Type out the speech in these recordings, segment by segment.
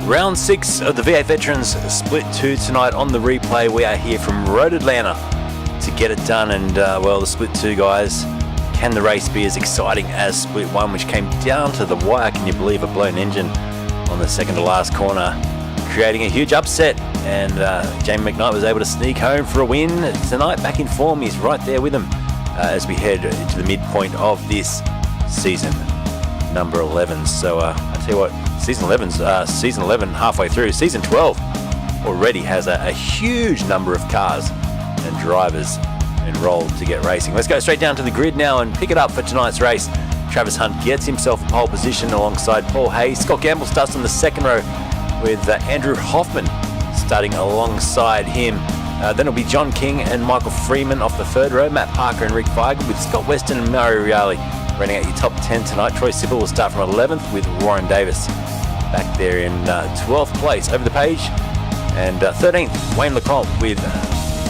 Round 6 of the V8 Veterans Split 2 tonight on the replay. We are here from Road Atlanta to get it done, and well, the Split 2 guys, can the race be as exciting as Split 1, which came down to the wire? Can you believe a blown engine on the second to last corner, creating a huge upset, and Jamie McKnight was able to sneak home for a win tonight. Back in form, he's right there with them as we head to the midpoint of this season number 11. So I tell you what, season 11 halfway through. Season 12 already has a huge number of cars and drivers enrolled to get racing. Let's go straight down to the grid now and pick it up for tonight's race. Travis Hunt gets himself a pole position alongside Paul Hayes. Scott Gamble starts on the second row with Andrew Hoffman starting alongside him. Then it'll be John King and Michael Freeman off the third row. Matt Parker and Rick Feigl with Scott Weston and Mario Reale running out your top 10 tonight. Troy Sibyl will start from 11th with Warren Davis back there in 12th place. Over the page, and 13th, Wayne Lecomte with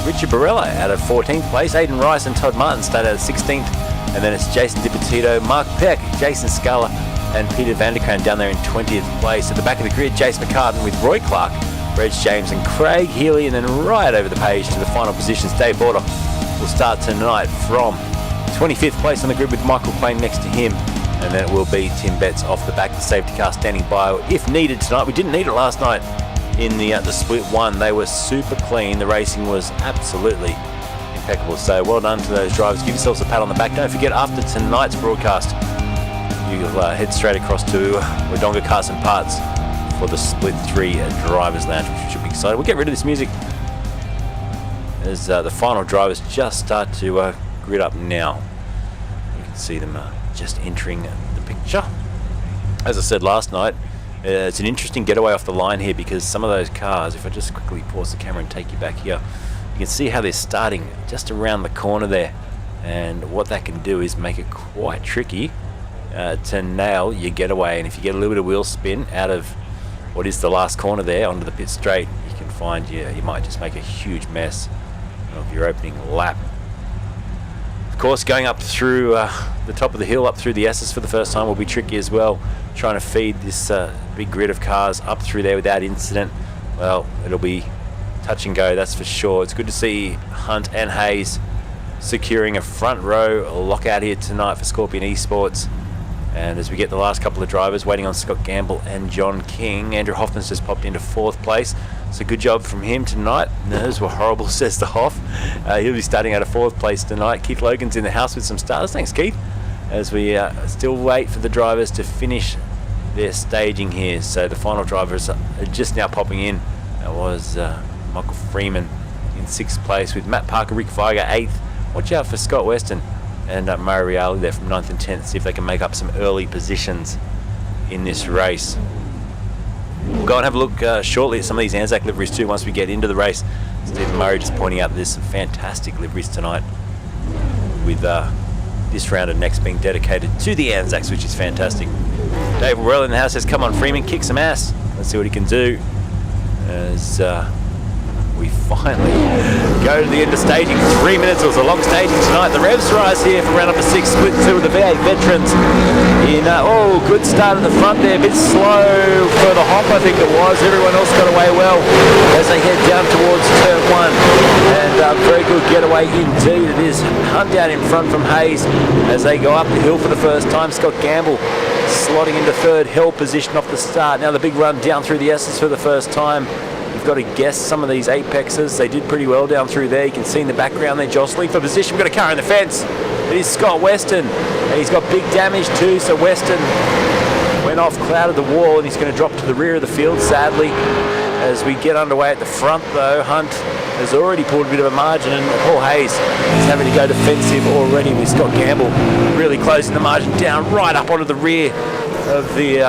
Richard Barella out of 14th place. Aiden Rice and Todd Martin start out of 16th, and then it's Jason DiPetito, Mark Peck, Jason Scala, and Peter Vanderkran down there in 20th place. At the back of the grid, Jace McCartan with Roy Clark, Reg James and Craig Healy, and then right over the page to the final positions, Dave Border will start tonight from 25th place on the grid with Michael Quain next to him, and then it will be Tim Betts off the back, the safety car standing by if needed tonight. We didn't need it last night in the Split 1. They were super clean. The racing was absolutely impeccable. So well done to those drivers. Give yourselves a pat on the back. Don't forget, after tonight's broadcast, you'll head straight across to Wodonga Cars and Parts for the Split 3 Drivers Lounge, which should be exciting. We'll get rid of this music as the final drivers just start to grid up now. You can see them just entering the picture. As I said last night, it's an interesting getaway off the line here, because some of those cars, if I just quickly pause the camera and take you back here, you can see how they're starting just around the corner there, and what that can do is make it quite tricky to nail your getaway. And if you get a little bit of wheel spin out of what is the last corner there onto the pit straight, you can find you might just make a huge mess of your opening lap. Of course, going up through the top of the hill, up through the S's for the first time will be tricky as well. Trying to feed this big grid of cars up through there without incident, well, it'll be touch and go, that's for sure. It's good to see Hunt and Hayes securing a front row lockout here tonight for Scorpion eSports. And as we get the last couple of drivers waiting on Scott Gamble and John King, Andrew Hoffman's just popped into 4th place. So good job from him tonight. Nerves were horrible, says the Hoff. He'll be starting out of 4th place tonight. Keith Logan's in the house with some stars. Thanks, Keith. As we still wait for the drivers to finish their staging here. So the final drivers are just now popping in. That was Michael Freeman in 6th place with Matt Parker, Rick Feiger 8th. Watch out for Scott Weston and Murray Reale there from 9th and 10th. See if they can make up some early positions in this race. We'll go and have a look shortly at some of these Anzac liveries too once we get into the race. Stephen Murray just pointing out there's some fantastic liveries tonight, with this round and next being dedicated to the Anzacs, which is fantastic. Dave Worrell in the house says, come on Freeman, kick some ass. Let's see what he can do. As we finally go to the end of staging. 3 minutes. It was a long staging tonight. The revs rise here for round number 6, split 2 with the V8 veterans. Oh, good start at the front there. A bit slow for the Hop, I think it was. Everyone else got away well as they head down towards turn 1. And very good getaway indeed. It is Hunt out in front from Hayes as they go up the hill for the first time. Scott Gamble slotting into 3rd, held position off the start. Now the big run down through the S's for the first time. You've got to guess some of these apexes. They did pretty well down through there. You can see in the background they're jostling for position. We've got a car in the fence. It is Scott Weston. And he's got big damage too, so Weston went off, clouded the wall, and he's going to drop to the rear of the field, sadly. As we get underway at the front though, Hunt has already pulled a bit of a margin, and Paul Hayes is having to go defensive already with Scott Gamble really closing the margin down right up onto the rear of the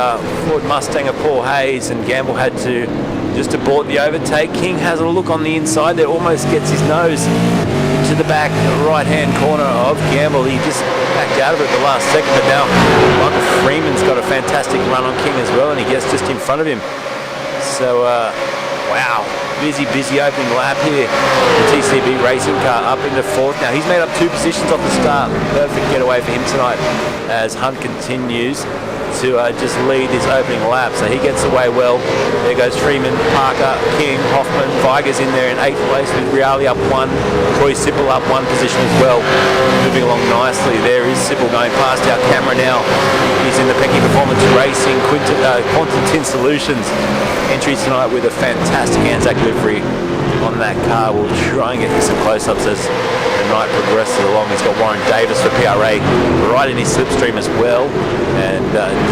Ford Mustang of Paul Hayes, and Gamble had to just abort the overtake. King has a look on the inside there, almost gets his nose into the back right hand corner of Gamble. He just backed out of it at the last second, but now Michael Freeman's got a fantastic run on King as well, and he gets just in front of him. So wow, busy opening lap here. The TCB racing car up into 4th. Now he's made up 2 positions off the start. Perfect getaway for him tonight as Hunt continues to just lead this opening lap. So he gets away well. There goes Freeman, Parker, King, Hoffman. Viger's in there in 8th place with Reale up 1. Troy Sippel up 1 position as well. Moving along nicely. There is Sippel going past our camera now. He's in the Pecky Performance Racing Quantum Tin Solutions entries tonight with a fantastic Anzac livery on that car. We'll try and get you some close-ups as the night progresses along. He's got Warren Davis for PRA right in his slipstream as well, and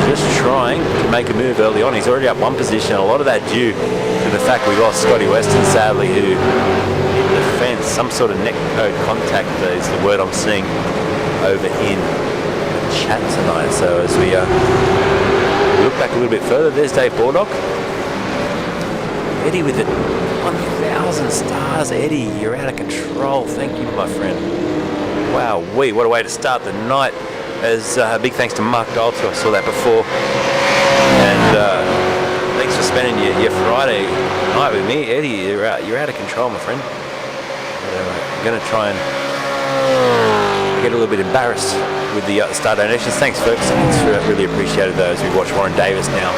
just trying to make a move early on. He's already up 1 position. A lot of that due to the fact we lost Scotty Weston, sadly, who hit the fence. Some sort of neck code contact is the word I'm seeing over in the chat tonight. So as we look back a little bit further, there's Dave Bordock. Eddie with it. 1,000 stars, Eddie. You're out of control. Thank you, my friend. Wow, what a way to start the night. As big thanks to Mark Dalton. I saw that before. And thanks for spending your Friday night with me, Eddie. You're out of control, my friend. I'm going to try and get a little bit embarrassed with the star donations. Thanks, folks. It's really appreciated those. We watch Warren Davis now.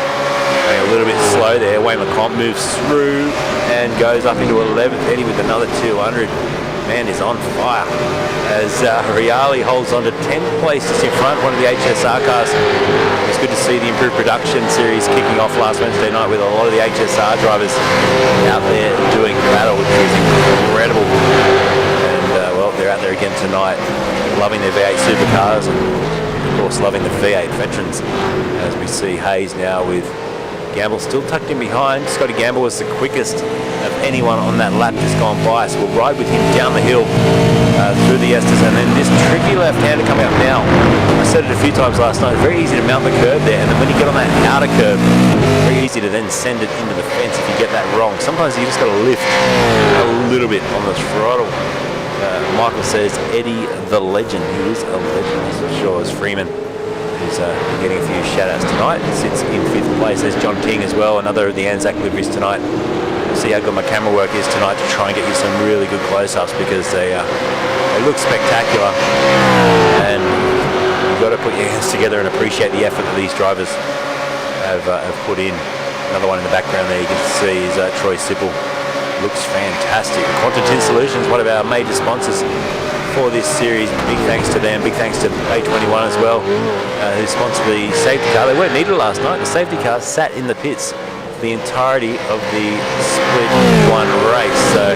A little bit slow there. Wayne LeCompte moves through and goes up into 11th. Eddie with another 200. Man is on fire. As Reale holds on to 10th place just in front, one of the HSR cars. It's good to see the improved production series kicking off last Wednesday night with a lot of the HSR drivers out there doing battle, which is incredible. And well, they're out there again tonight, loving their V8 Supercars and of course loving the V8 veterans. As we see Hayes now with Gamble still tucked in behind. Scotty Gamble was the quickest of anyone on that lap just gone by, so we'll ride with him down the hill through the Estes, and then this tricky left-hander come out now. I said it a few times last night, very easy to mount the curve there, and then when you get on that outer curve, very easy to then send it into the fence if you get that wrong. Sometimes you just got to lift a little bit on the throttle. Michael says Eddie the legend. He is a legend, that's for sure, as Freeman, who's getting a few shout-outs tonight, sits in 5th place. There's John King as well, another of the Anzac liveries tonight. See how good my camera work is tonight to try and get you some really good close-ups, because they look spectacular, and you've got to put your hands together and appreciate the effort that these drivers have put in. Another one in the background there you can see is Troy Sippel. Looks fantastic. Quantum Tin Solutions, one of our major sponsors for this series. Big thanks to them. Big thanks to A21 as well, who sponsored the safety car. They weren't needed last night. The safety car sat in the pits the entirety of the split one race. So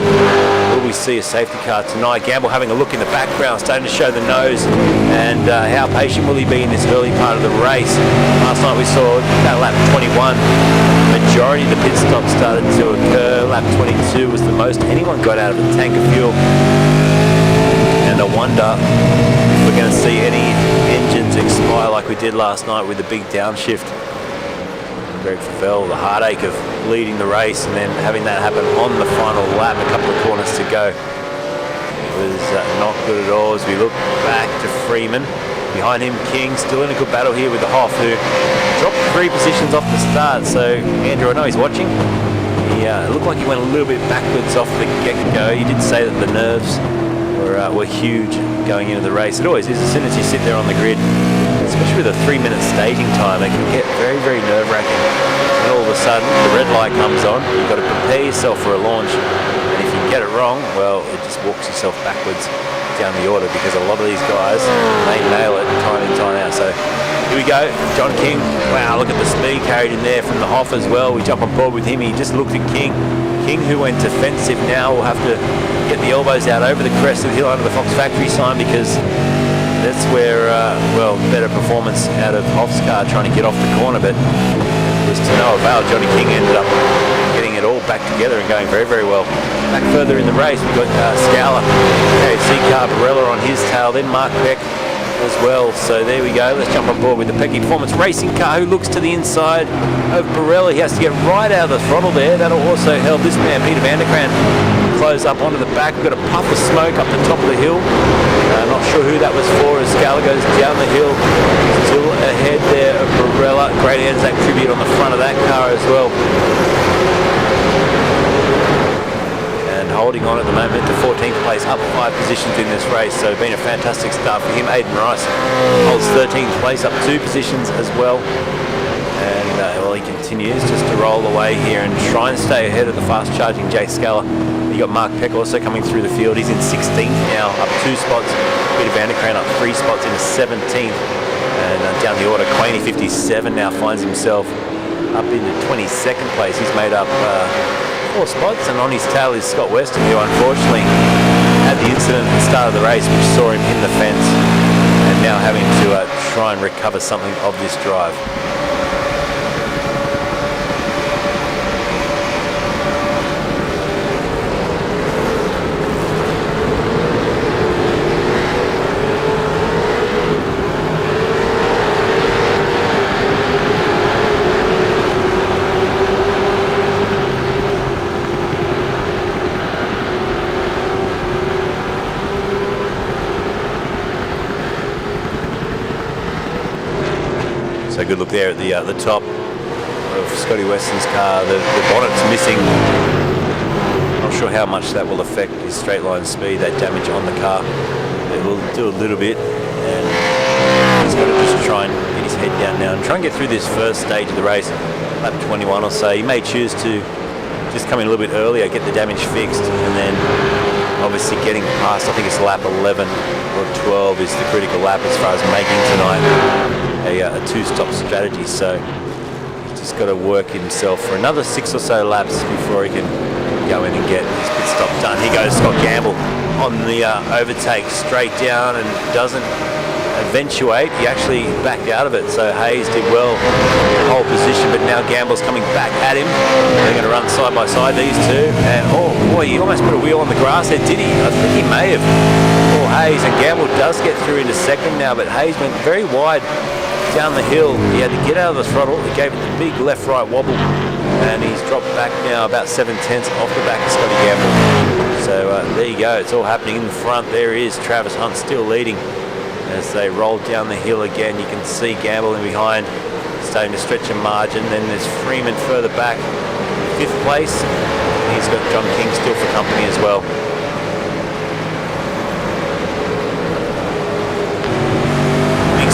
will we see a safety car tonight? Gamble having a look in the background, starting to show the nose, and how patient will he be in this early part of the race? Last night we saw about lap 21, the majority of the pit stops started to occur. Lap 22 was the most anyone got out of a tank of fuel, and I wonder if we're going to see any engines expire like we did last night with the big downshift. Greg Favell, the heartache of leading the race and then having that happen on the final lap, a couple of corners to go. It was not good at all as we look back to Freeman. Behind him, King, still in a good battle here with the Hoff, who dropped 3 positions off the start. So, Andrew, I know he's watching. He looked like he went a little bit backwards off the get-go. He did say that the nerves were huge going into the race. It always is as soon as you sit there on the grid, especially with a 3-minute staging time. It can get very, very nerve-wracking. And all of a sudden, the red light comes on. You've got to prepare yourself for a launch. And if you get it wrong, well, it just walks yourself backwards down the order, because a lot of these guys, they nail it time in, time out. So here we go, John King. Wow, look at the speed carried in there from the Hoff as well. We jump on board with him. He just looked at King. King, who went defensive now, will have to get the elbows out over the crest of the hill under the Fox Factory sign, because that's where, well, better performance out of Hoff's car trying to get off the corner, but it was to no avail. Johnny King ended up getting it all back together and going very, very well. Back further in the race, we've got Scala, KFC car, Barella on his tail, then Mark Peck as well. So there we go. Let's jump on board with the Pecky Performance Racing car, who looks to the inside of Barella. He has to get right out of the throttle there. That'll also help this man, Peter van der Kraan, close up onto the back. We've got a puff of smoke up the top of the hill. Not sure who that was for as Scala goes down the hill. Still ahead there of Barella. Great Anzac tribute on the front of that car as well. And holding on at the moment to 14th place, up 5 positions in this race. So been a fantastic start for him. Aidan Rice holds 13th place, up 2 positions as well. And well, he continues just to roll away here and try and stay ahead of the fast charging Jay Scala. You got Mark Peck also coming through the field. He's in 16th now, up 2 spots. Peter van der Kraan up 3 spots into 17th. And down the order, Quaney 57 now finds himself up into 22nd place. He's made up 4 spots, and on his tail is Scott Weston, who unfortunately had the incident at the start of the race which saw him in the fence, and now having to try and recover something of this drive. So good look there at the top of Scotty Weston's car. The bonnet's missing. Not sure how much that will affect his straight line speed, that damage on the car. It will do a little bit, and he's got to just try and get his head down now and try and get through this first stage of the race, lap 21 or so. He may choose to just come in a little bit earlier, get the damage fixed, and then obviously getting past, I think it's lap 11 or 12 is the critical lap as far as making tonight a 2-stop strategy. So he's just got to work himself for another 6 or so laps before he can go in and get his pit stop done. Here goes Scott Gamble on the overtake straight down and doesn't eventuate. He actually backed out of it, so Hayes did well in hold position, but now Gamble's coming back at him. They're going to run side by side, these two, and oh boy, he almost put a wheel on the grass there, did he? I think he may have. Oh, Hayes, and Gamble does get through into second now, but Hayes went very wide down the hill. He had to get out of the throttle. He gave it the big left-right wobble, and he's dropped back now about 7/10 off the back of Scotty Gamble. So there you go. It's all happening in the front. There is Travis Hunt still leading as they roll down the hill again. You can see Gamble in behind, starting to stretch a margin. Then there's Freeman further back, 5th place. And he's got John King still for company as well.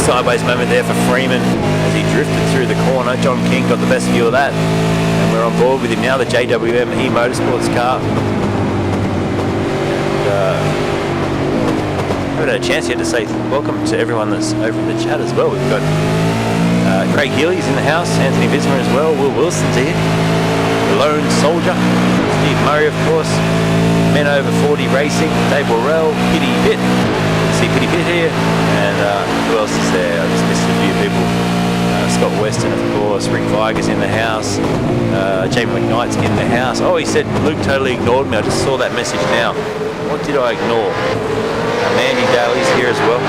Sideways moment there for Freeman as he drifted through the corner. John King got the best view of that, and we're on board with him now, the JWM Motorsports car. And haven't had a chance yet to say welcome to everyone that's over in the chat as well. We've got Craig Healy's in the house, Anthony Vismer as well, Will Wilson's here. Lone Soldier, Steve Murray, of course, Men Over 40 Racing, Dave Worrell, Pitty Pitt. See Pitty Pitt here, and who else is there? I just missed a few people. Scott Weston, of course, Rick Viger's in the house, Jamie McKnight's in the house. Oh, he said Luke totally ignored me. I just saw that message now. What did I ignore? Mandy Daly's here as well.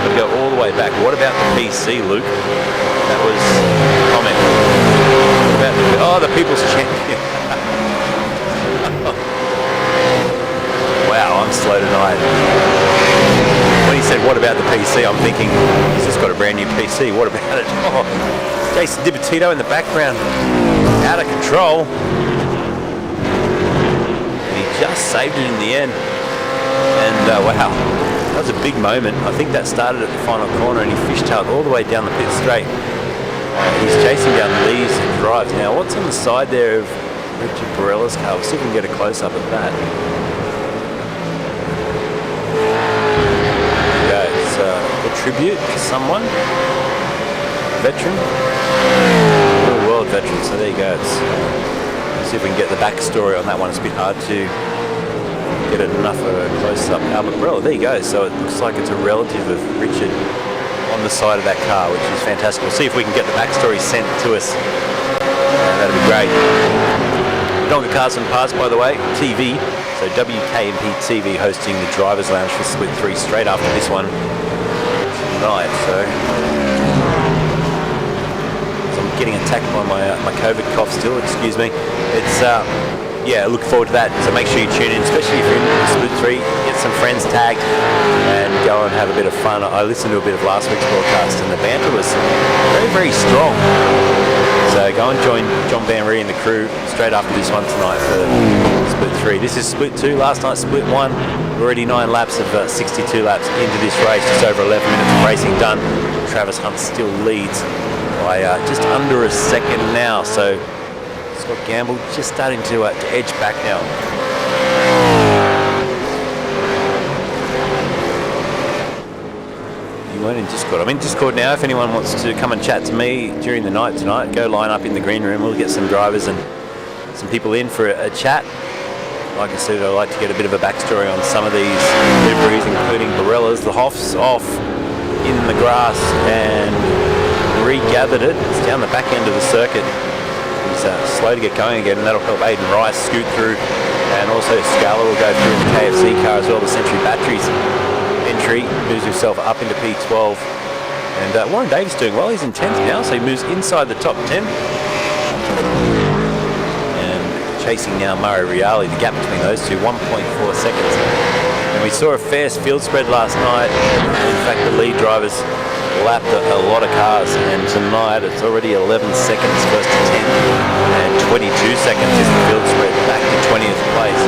Gotta go all the way back. What about the PC, Luke? That was a comment. What about the People's Champion? Wow, I'm slow tonight. When he said, what about the PC, I'm thinking, he's just got a brand new PC. What about it? Oh, Jason Dibatito in the background. Out of control. And he just saved it in the end. And wow, that was a big moment. I think that started at the final corner and he fishtailed all the way down the pit straight. He's chasing down Lee's drive. Now, what's on the side there of Richard Barella's car? We'll see if we can get a close-up of that. There you go. It's a tribute to someone. Veteran. Real world veteran. So there you go. Let's see if we can get the backstory on that one. It's a bit hard to get enough of a close-up. Albert Barella. There you go. So it looks like it's a relative of Richard on the side of that car, which is fantastic. We'll see if we can get the backstory sent to us. That'd be great. Donga Cars and Parts, by the way, TV. So WKMP TV hosting the Drivers Lounge for Split 3 straight after this one tonight. So I'm getting attacked by my COVID cough still. Excuse me. It's yeah, look forward to that. So make sure you tune in, especially if you're in Split 3. Get some friends tagged and go and have a bit of fun. I listened to a bit of last week's broadcast and the banter was very, very strong. So go and join John Van Ree and the crew straight after this one tonight for Split 3. This is Split 2. Last night Split 1. Already 9 laps of 62 laps into this race. Just over 11 minutes of racing done. Travis Hunt still leads by just under a second now. So Scott Gamble just starting to edge back now. You weren't in Discord. I'm in Discord now. If anyone wants to come and chat to me during the night tonight, go line up in the green room. We'll get some drivers and some people in for a chat. Like I said, I'd like to get a bit of a backstory on some of these liveries, including Barella's. The Hoff's off in the grass and regathered it. It's down the back end of the circuit. He's slow to get going again, and that'll help Aiden Rice scoot through, and also Scala will go through in the KFC car as well. The Century Batteries entry moves himself up into P12, and Warren Davis doing well. He's in 10th now, so he moves inside the top 10. And chasing now Murray Reale, the gap between those two, 1.4 seconds. And we saw a fair field spread last night. In fact, the lead drivers lapped a lot of cars, and tonight it's already 11 seconds first to 10 and 22 seconds is the field spread back to 20th place.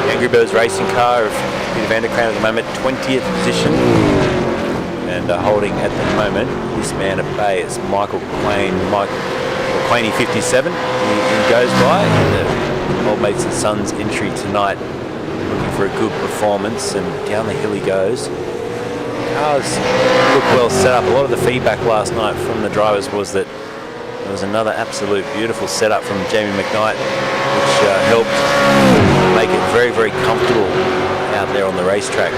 Angry Birds racing car of Peter Vanderkrant at the moment, 20th position, and holding at the moment this man at bay is Michael Quain. Quainey 57, he goes by, and the Old Mates and Sons entry tonight, looking for a good performance, and down the hill he goes. Cars look well set up. A lot of the feedback last night from the drivers was that there was another absolute beautiful setup from Jamie McKnight, which helped make it very, very comfortable out there on the racetrack.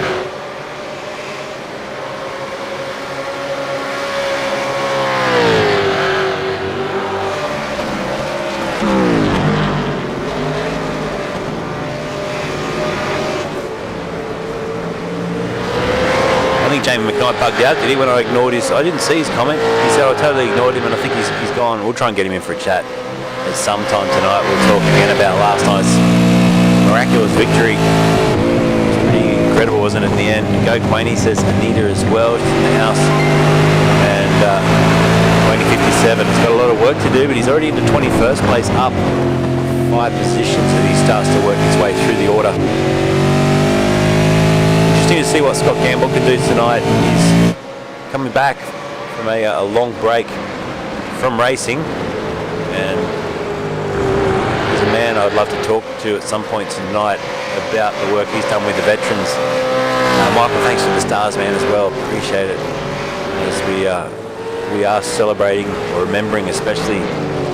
Jamie McKnight bugged out, did he, when I ignored his... I didn't see his comment. He said I totally ignored him, and I think he's gone. We'll try and get him in for a chat at some time tonight. We'll talk again about last night's miraculous victory. It was pretty incredible, wasn't it, in the end? Go Quainey, says Anita as well. She's in the house. And Quainey 57 has got a lot of work to do, but he's already into 21st place, up 5 positions as he starts to work his way through the order. To see what Scott Gamble can do tonight. He's coming back from a long break from racing, and he's a man I'd love to talk to at some point tonight about the work he's done with the veterans. Michael, thanks for the stars, man, as well. Appreciate it. As we are celebrating or remembering, especially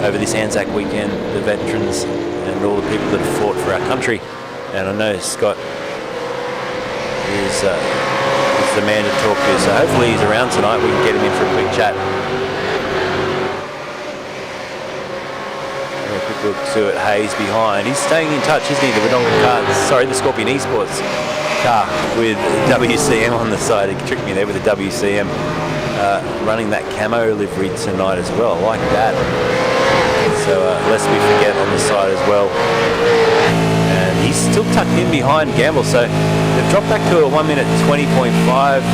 over this Anzac weekend, the veterans and all the people that have fought for our country. And I know Scott is the man to talk to, so hopefully he's around tonight. We can get him in for a quick chat. Have a quick look to it. Hayes behind. He's staying in touch, isn't he? The Scorpion eSports car with WCM on the side. He tricked me there with the WCM. Running that camo livery tonight as well. I like that. So lest we forget on the side as well. And he's still tucked in behind Gamble, so they've dropped back to a 1 minute 20.5.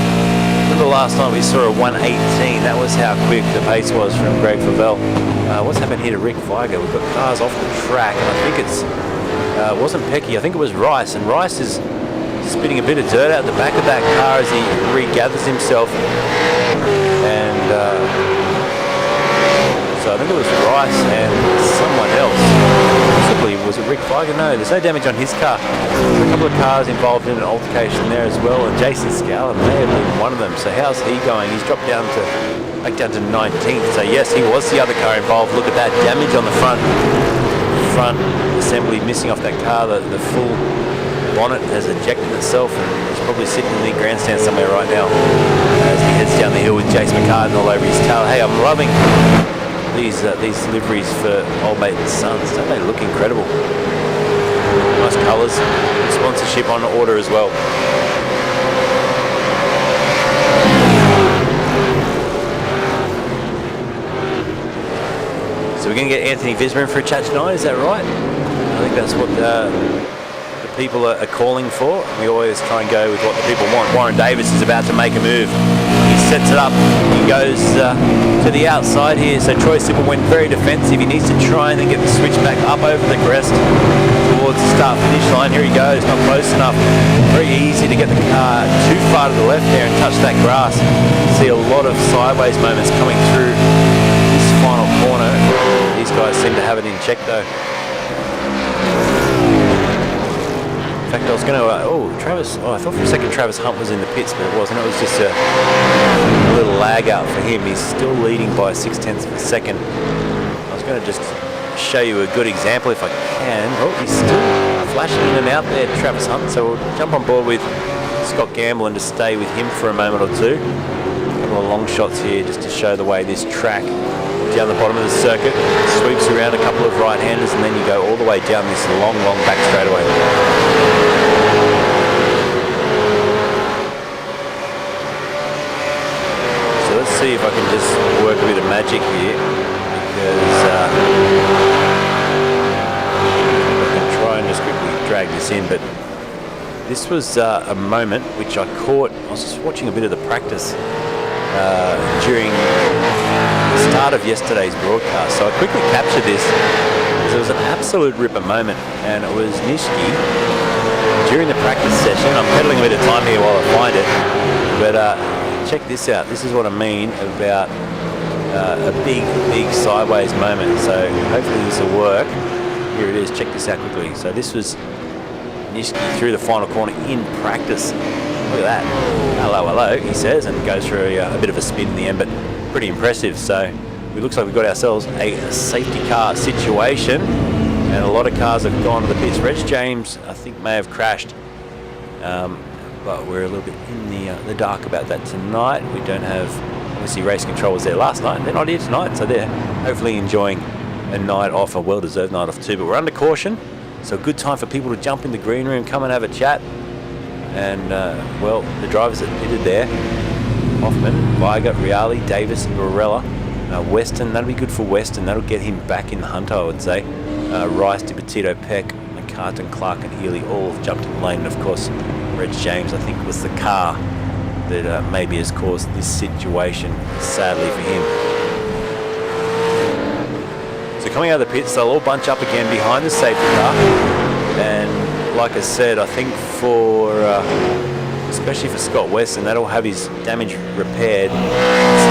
Remember last time we saw a 1:18. That was how quick the pace was from Greg Favell. What's happened here to Rick Viger? We've got cars off the track, and I think it wasn't Pecky. I think it was Rice, and Rice is spitting a bit of dirt out the back of that car as he regathers himself. And so I think it was Rice and someone else. Possibly, was it Rick Viger? No, there's no damage on his car. There's a couple of cars involved in an altercation there as well, and Jason Scala may have been one of them. So how's he going? He's dropped down to 19th. So yes, he was the other car involved. Look at that damage on the front assembly missing off that car. The full bonnet has ejected itself, and it's probably sitting in the grandstand somewhere right now as he heads down the hill with Jace McCartan all over his tail. Hey, I'm loving these liveries for old mate and sons. Don't they look incredible? Nice colours. Sponsorship on order as well. So we're going to get Anthony Vismer in for a chat tonight, is that right? I think that's what the people are calling for. We always try and go with what the people want. Warren Davis is about to make a move. He sets it up. He goes to the outside here. So Troy Sippel went very defensive. He needs to try and then get the switch back up over the crest towards the start-finish line. Here he goes. Not close enough. Very easy to get the car too far to the left there and touch that grass. See a lot of sideways moments coming through this final corner. These guys seem to have it in check though. In fact, I was going to, I thought for a second Travis Hunt was in the pits, but it wasn't. It was just a little lag out for him. He's still leading by 0.6 of a second. I was going to just show you a good example if I can. Oh, he's still flashing in and out there, Travis Hunt. So we'll jump on board with Scott Gamble and just stay with him for a moment or two. A couple of long shots here just to show the way this track down the bottom of the circuit sweeps around a couple of right-handers, and then you go all the way down this long back straightaway. So let's see if I can just work a bit of magic here, because I can try and just quickly drag this in. But this was a moment which I caught. I was just watching a bit of the practice during the start of yesterday's broadcast, so I quickly captured this. It was an absolute ripper moment, and it was Nishiki during the practice session. I'm peddling a bit of time here while I find it, but check this out. This is what I mean about a big sideways moment. So hopefully this will work. Here it is. Check this out quickly. So this was Nishiki through the final corner in practice. Look at that. Hello, he says, and goes through a bit of a spin in the end, but pretty impressive. So it looks like we've got ourselves a safety car situation, and a lot of cars have gone to the pits. Reg James, I think, may have crashed, but we're a little bit in the dark about that tonight. We don't have, obviously, Race Control was there last night. They're not here tonight, so they're hopefully enjoying a night off, a well-deserved night off too. But we're under caution, so a good time for people to jump in the green room, come and have a chat. And, well, the drivers that pitted there, Hoffman, Viger, Reale, Davis, Varela, Weston, that'll be good for Weston. That'll get him back in the hunt, I would say. Rice, DiPetito, Peck, McCartan, Clark and Healy all have jumped in the lane. And, of course, Reg James, I think, was the car that maybe has caused this situation, sadly for him. So coming out of the pits, they'll all bunch up again behind the safety car. And like I said, I think for, especially for Scott Weston, that'll have his damage repaired.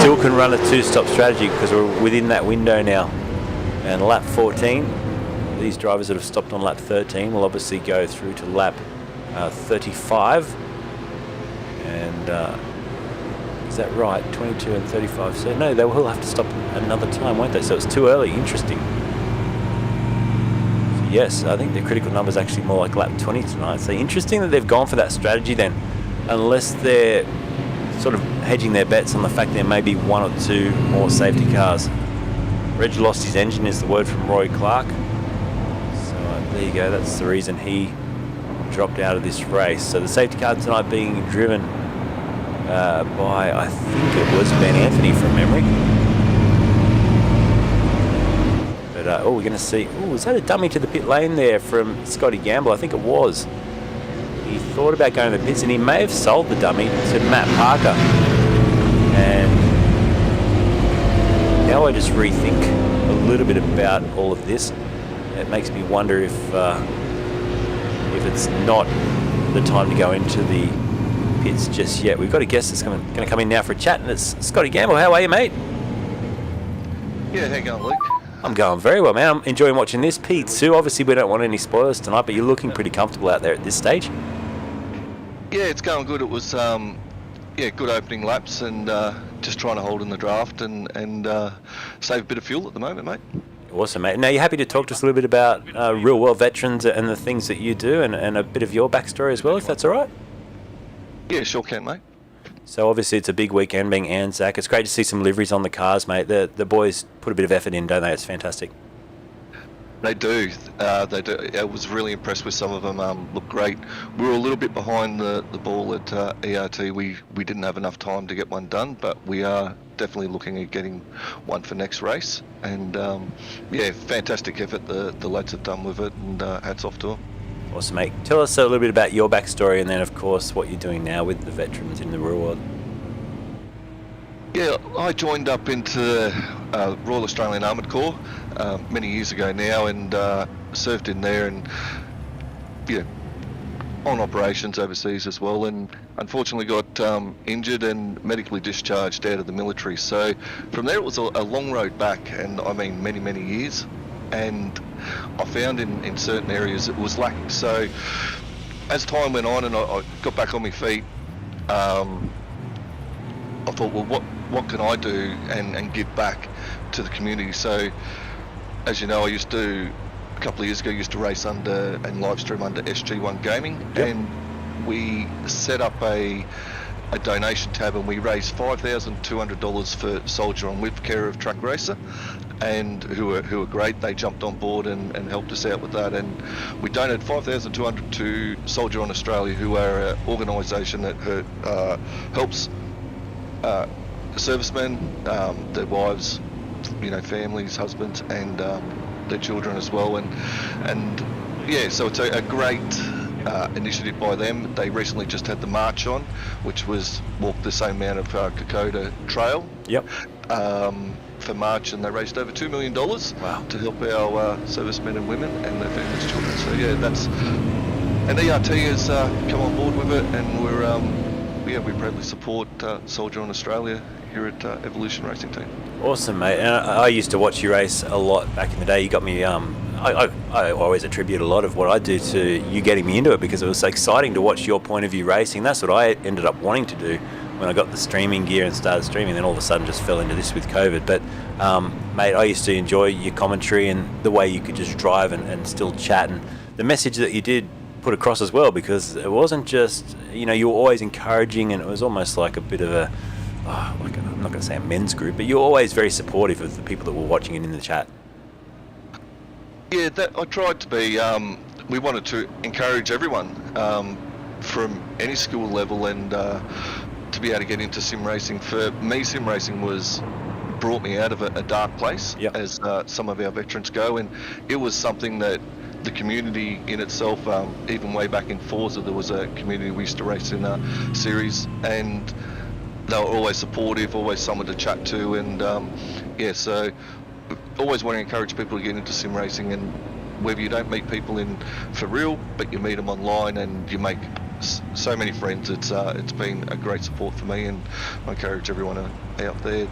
Still can run a two-stop strategy because we're within that window now. And lap 14 these drivers that have stopped on lap 13 will obviously go through to lap 35. And is that right? 22 and 35. So no, they will have to stop another time, won't they? So it's too early. Interesting. So yes, I think the critical number is actually more like lap 20 tonight. So interesting that they've gone for that strategy then, unless they're sort of hedging their bets on the fact there may be one or two more safety cars. Reg lost his engine is the word from Roy Clark. So there you go, that's the reason he dropped out of this race. So the safety car tonight being driven by, I think it was Ben Anthony from memory. But we're going to see, was that a dummy to the pit lane there from Scotty Gamble? I think it was. He thought about going to the pits and he may have sold the dummy to Matt Parker. And now I just rethink a little bit about all of this. It makes me wonder if it's not the time to go into the pits just yet. We've got a guest that's going to come in now for a chat, and it's Scotty Gamble. How are you, mate? Yeah, how you going, Luke? I'm going very well, man. I'm enjoying watching this. P2, obviously we don't want any spoilers tonight, but you're looking pretty comfortable out there at this stage. Yeah, it's going good. It was good opening laps, and just trying to hold in the draft and save a bit of fuel at the moment, mate. Awesome, mate. Now, you're happy to talk to us a little bit about real-world veterans and the things that you do, and a bit of your backstory as well, if that's all right? Yeah, sure can, mate. So obviously it's a big weekend being Anzac. It's great to see some liveries on the cars, mate. The boys put a bit of effort in, don't they? It's fantastic. They do. They do. I was really impressed with some of them. Look great. We were a little bit behind the ball at ERT. We didn't have enough time to get one done, but we are definitely looking at getting one for next race. And yeah, fantastic effort the lads have done with it, and hats off to them. Awesome, mate. Tell us a little bit about your backstory, and then of course what you're doing now with the veterans in the real world. Yeah, I joined up into Royal Australian Armoured Corps many years ago now, and served in there, and on operations overseas as well, and unfortunately got injured and medically discharged out of the military. So from there it was a long road back, and I mean many years, and I found in certain areas it was lacking. So as time went on and I got back on my feet, I thought, well, what can I do and give back to the community? So, as you know, a couple of years ago, I used to race under and live stream under SG1 Gaming, yep. And we set up a donation tab, and we raised $5,200 for Soldier On with care of Track Racer, and who are great. They jumped on board and helped us out with that, and we donated $5,200 to Soldier On Australia, who are an organisation that helps servicemen, their wives, families, husbands, and their children as well. And yeah, so it's a great initiative by them. They recently just had the march on, which was walked the same amount of Kokoda Trail. Yep. For March, and they raised over $2 million. Wow. To help our servicemen and women and their families, children. So yeah, and ERT has come on board with it, and we proudly support Soldier On Australia here at Evolution Racing Team. Awesome, mate. And I used to watch you race a lot back in the day. You got me. I always attribute a lot of what I do to you getting me into it, because it was so exciting to watch your point of view racing. That's what I ended up wanting to do when I got the streaming gear and started streaming. Then all of a sudden just fell into this with COVID. But mate, I used to enjoy your commentary and the way you could just drive and still chat, and the message that you did put across as well, because it wasn't just, you were always encouraging, and it was almost like a bit of a, I'm not going to say a men's group, but you're always very supportive of the people that were watching it in the chat. Yeah, I tried to be. We wanted to encourage everyone from any skill level, and to be able to get into sim racing. For me, sim racing brought me out of a dark place, yep. As some of our veterans go, and it was something that the community in itself, even way back in Forza, there was a community we used to race in a series, and they were always supportive, always someone to chat to, and so always want to encourage people to get into sim racing, and whether you don't meet people for real, but you meet them online and you make so many friends, it's been a great support for me, and I encourage everyone out there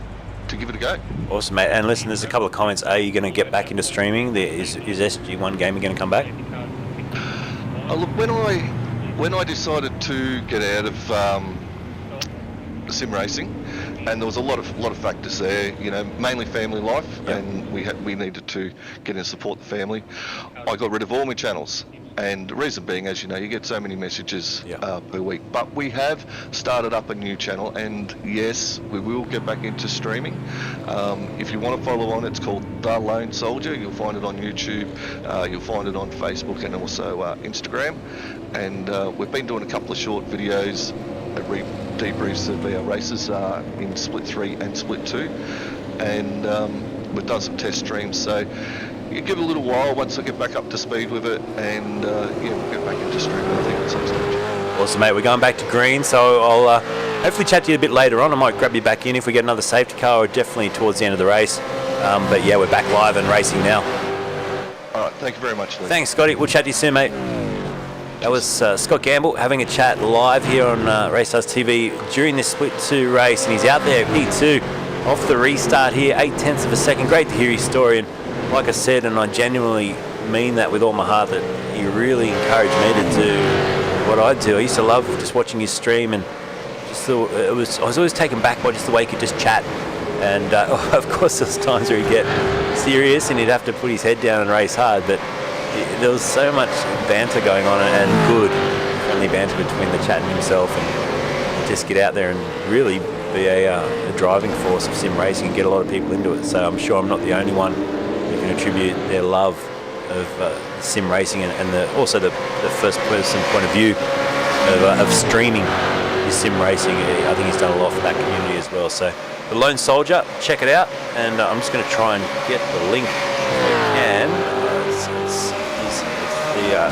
to give it a go. Awesome, mate. And listen, there's a couple of comments. Are you going to get back into streaming? Is SG1 Gaming going to come back? Look, when I decided to get out of sim racing, and there was a lot of factors there, you know, mainly family life, and we needed to get in and support the family. I got rid of all my channels, and the reason being, as you know, you get so many messages per week. But we have started up a new channel, and yes, we will get back into streaming. If you want to follow on, it's called The Lone Soldier. You'll find it on YouTube, you'll find it on Facebook, and also Instagram. And we've been doing a couple of short videos that debriefs of our races in Split 3 and Split 2, and we've done some test streams, so you give it a little while once I get back up to speed with it, and we'll get back into streaming, I think, at some stage. Awesome, mate. We're going back to green, so I'll hopefully chat to you a bit later on. I might grab you back in if we get another safety car, or definitely towards the end of the race. But yeah, we're back live and racing now. All right, thank you very much, Lee. Thanks, Scotty. We'll chat to you soon, mate. That was Scott Gamble having a chat live here on RACESTARS TV during this Split 2 race, and he's out there, P2, off the restart here, 0.8 of a second. Great to hear his story, and like I said, and I genuinely mean that with all my heart, that he really encouraged me to do what I do. I used to love just watching his stream, and just I was always taken back by just the way he could just chat. And of course, there's times where he'd get serious and he'd have to put his head down and race hard, but there was so much banter going on, and good friendly banter between the chat and himself, and just get out there and really be a driving force of sim racing and get a lot of people into it. So I'm sure I'm not the only one who can attribute their love of sim racing and also the first person point of view of streaming his sim racing. I think he's done a lot for that community as well. So The Lone Soldier, check it out, and I'm just going to try and get the link and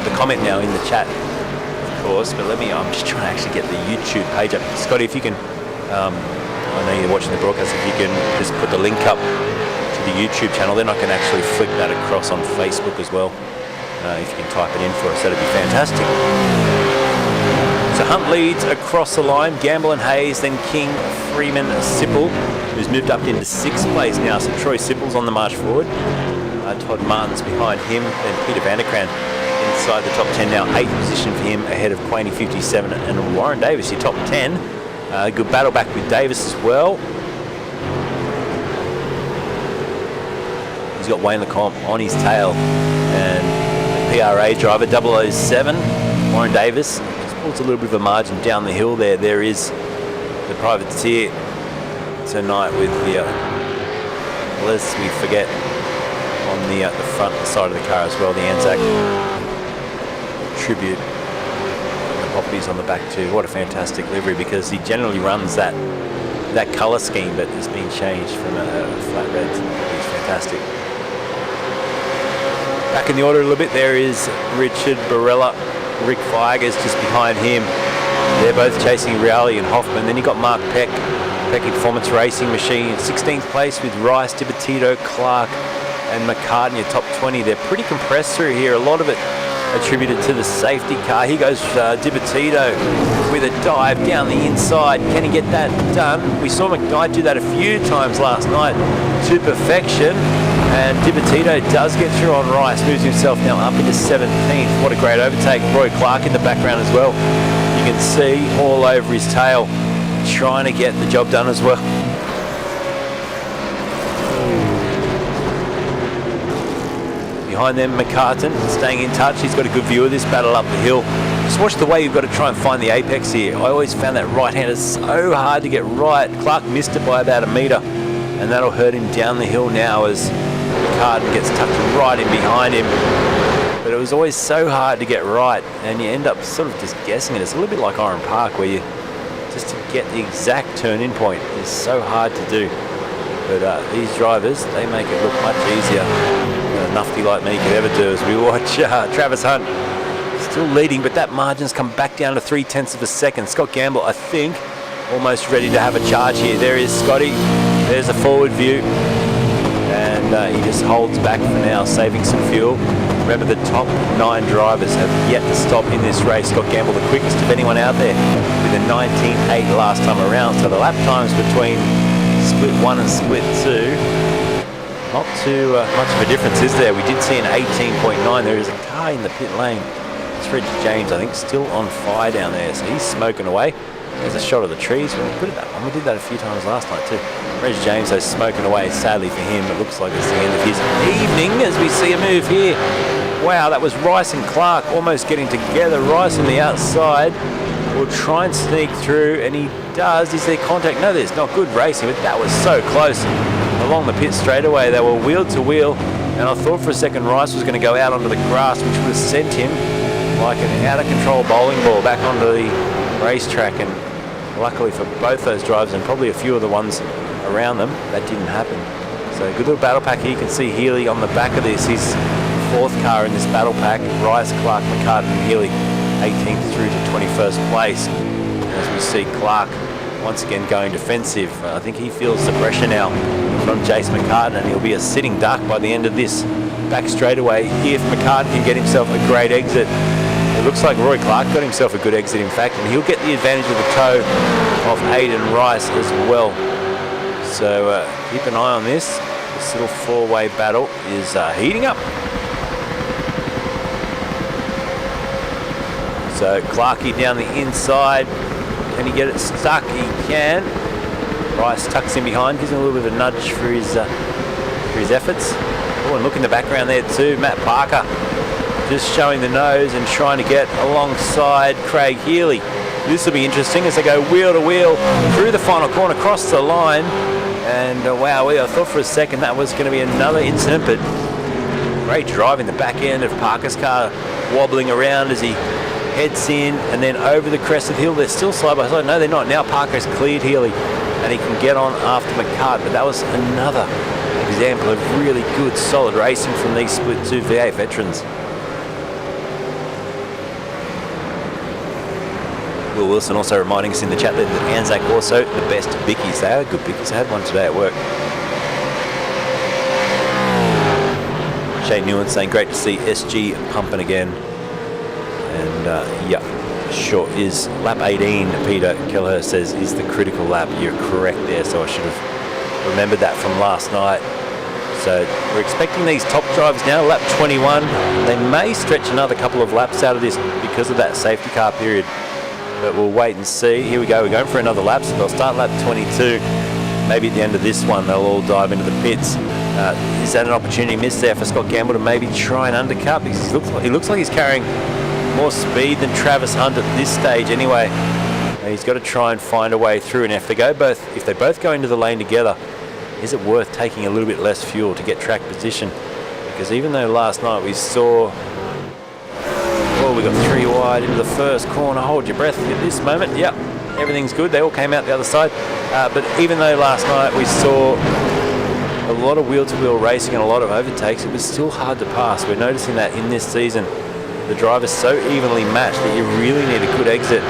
the comment now in the chat, of course, but I'm just trying to actually get the YouTube page up. Scotty, if you can, I know you're watching the broadcast, if you can just put the link up to the YouTube channel, then I can actually flick that across on Facebook as well. If you can type it in for us, that'd be fantastic. So Hunt leads across the line, Gamble and Hayes, then King, Freeman, Sipple, who's moved up into 6th place now. So Troy Sipple's on the march forward. Todd Martin's behind him, then Peter Vanderkrant inside the top 10 now, 8th position for him, ahead of Quaney 57 and Warren Davis, your top 10. Good battle back with Davis as well. He's got Wayne Lecomte on his tail, and the PRA driver 007, Warren Davis, just pulls a little bit of a margin down the hill there. There is the privateer tonight with the, lest we forget, on the front side of the car as well, the Anzac tribute, and the poppies on the back too. What a fantastic livery, because he generally runs that colour scheme, but it's been changed from a flat red. It's fantastic. Back in the order a little bit, there is Richard Barella, Rick Feiger's just behind him. They're both chasing Rowley and Hoffman. Then you got Mark Peck, Pecky Performance Racing Machine, 16th place with Rice, Dibatito, Clark and McCartney, top 20. They're pretty compressed through here. A lot of it attributed to the safety car. Here goes Dibatito with a dive down the inside. Can he get that done? We saw McKnight do that a few times last night to perfection. And Dibatito does get through on Rice, moves himself now up into 17th. What a great overtake. Roy Clark in the background as well. You can see all over his tail, trying to get the job done as well. Behind them, McCartan staying in touch. He's got a good view of this battle up the hill. Just watch the way you've got to try and find the apex here. I always found that right-hander so hard to get right. Clark missed it by about 1 metre, and that'll hurt him down the hill now as McCartan gets tucked right in behind him. But it was always so hard to get right, and you end up sort of just guessing it. It's a little bit like Oran Park, where you just to get the exact turn-in point is so hard to do. But these drivers, they make it look much easier than a nuffy like me could ever do, as we watch Travis Hunt still leading, but that margin's come back down to 0.3 of a second. Scott Gamble, I think, almost ready to have a charge here. There is Scotty. There's a forward view. And he just holds back for now, saving some fuel. Remember, the top 9 drivers have yet to stop in this race. Scott Gamble, the quickest of anyone out there, with a 19.8 last time around. So the lap times between split 1 and split 2. Not too much of a difference, is there? We did see an 18.9. There is a car in the pit lane. It's Reg James, I think, still on fire down there. So he's smoking away. There's a shot of the trees. We did that a few times last night too. Reg James, though, smoking away. Sadly for him, it looks like it's the end of his evening as we see a move here. Wow, that was Rice and Clark almost getting together. Rice on the outside will try and sneak through, and he does. Is there contact? No, there's not. Good racing, but that was so close. Along the pit straightaway, they were wheel to wheel, and I thought for a second Rice was going to go out onto the grass, which would have sent him like an out-of-control bowling ball back onto the racetrack, and luckily for both those drivers and probably a few of the ones around them, that didn't happen. So good little battle pack here. You can see Healy on the back of this. He's fourth car in this battle pack. Rice, Clark, McCartan and Healy 18th through to 21st place. As we see Clark once again going defensive. I think he feels the pressure now from Jace McCartan, and he'll be a sitting duck by the end of this back straightaway if McCartan can get himself a great exit. It looks like Roy Clark got himself a good exit, in fact, and he'll get the advantage of the toe of Hayden Rice as well. So keep an eye on this. This little four-way battle is heating up. So Clarkie down the inside. Can he get it stuck? He can. Rice tucks him behind, gives him a little bit of a nudge for his efforts. Oh, and look in the background there too, Matt Parker just showing the nose and trying to get alongside Craig Healy. This will be interesting as they go wheel to wheel through the final corner, across the line. And wow, I thought for a second that was going to be another incident, but great drive in the back end of Parker's car, wobbling around as he heads in and then over the crest of the hill. They're still side by side. No, they're not. Now Parker's cleared Healy and he can get on after McCartan, but that was another example of really good, solid racing from these split 2 V8 veterans. Will Wilson also reminding us in the chat that Anzac also the best bickies. They are good bickies. I had one today at work. Shane Newen saying great to see SG pumping again. And yeah, sure is lap 18. Peter Kelleher says is the critical lap. You're correct there, so I should have remembered that from last night. So we're expecting these top drivers now, lap 21. They may stretch another couple of laps out of this because of that safety car period. But we'll wait and see. Here we go. We're going for another lap. So they'll start lap 22. Maybe at the end of this one, they'll all dive into the pits. Is that an opportunity missed there for Scott Gamble to maybe try and undercut? Because he looks like he's carrying more speed than Travis Hunt at this stage anyway. And he's got to try and find a way through. And if they both go into the lane together, is it worth taking a little bit less fuel to get track position? Because even though last night we saw, well, we got 3 wide into the first corner. Hold your breath at this moment. Yep, everything's good. They all came out the other side. But even though last night we saw a lot of wheel-to-wheel racing and a lot of overtakes, it was still hard to pass. We're noticing that in this season. The driver's so evenly matched that you really need a good exit.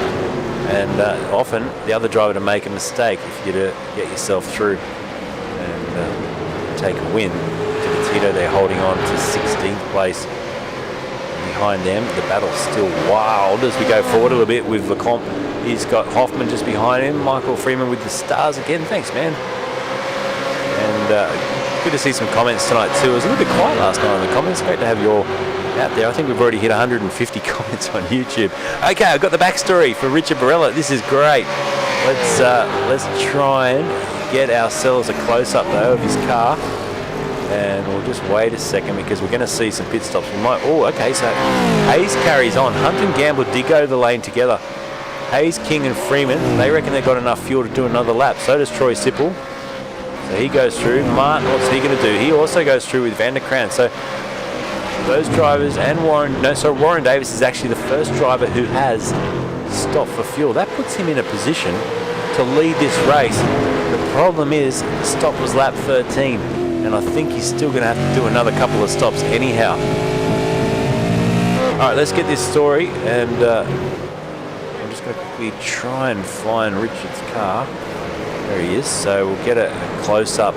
And often the other driver to make a mistake if you're to get yourself through and take a win. Tito, they're holding on to 16th place. Behind them, the battle's still wild as we go forward a little bit with Lecomte. He's got Hoffman just behind him. Michael Freeman with the stars again. Thanks, man. And good to see some comments tonight too. It was a little bit quiet last night in the comments. Great to have you all out there. I think we've already hit 150 comments on YouTube. Okay, I've got the backstory for Richard Barella. This is great. Let's try and get ourselves a close-up though of his car. And we'll just wait a second because we're going to see some pit stops. We might. Oh, okay. So Hayes carries on. Hunt and Gamble did go to the lane together. Hayes, King, and Freeman. They reckon they've got enough fuel to do another lap. So does Troy Sipple. So he goes through. Martin, what's he going to do? He also goes through with Van der Kraan. So those drivers and Warren Davis is actually the first driver who has stopped for fuel. That puts him in a position to lead this race. The problem is the stop was lap 13. And I think he's still going to have to do another couple of stops anyhow. All right, let's get this story, and I'm just going to quickly try and find Richard's car. There he is. So we'll get a close-up.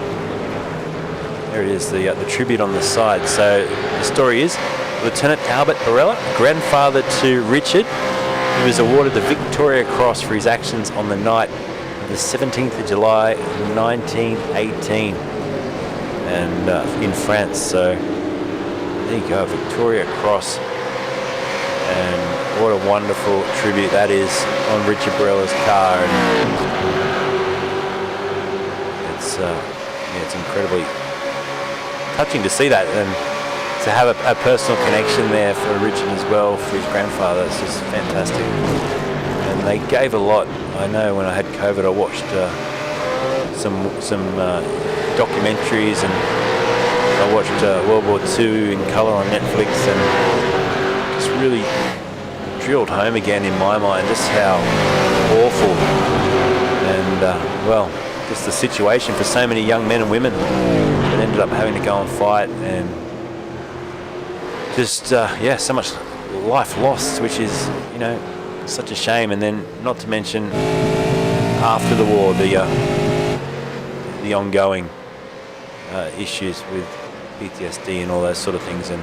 There it is, the tribute on the side. So the story is Lieutenant Albert Barella, grandfather to Richard, who was awarded the Victoria Cross for his actions on the night of the 17th of July 1918 and in France. So there you go, Victoria Cross, and what a wonderful tribute that is on Richard Barella's car. And it's incredibly touching to see that, and to have a personal connection there for Richard as well, for his grandfather. It's just fantastic. And they gave a lot. I know when I had COVID, I watched some documentaries, and I watched World War II in colour on Netflix, and just really drilled home again in my mind just how awful and well, just the situation for so many young men and women that ended up having to go and fight, and just yeah, so much life lost, which is, you know, such a shame. And then not to mention after the war, the ongoing issues with PTSD and all those sort of things, and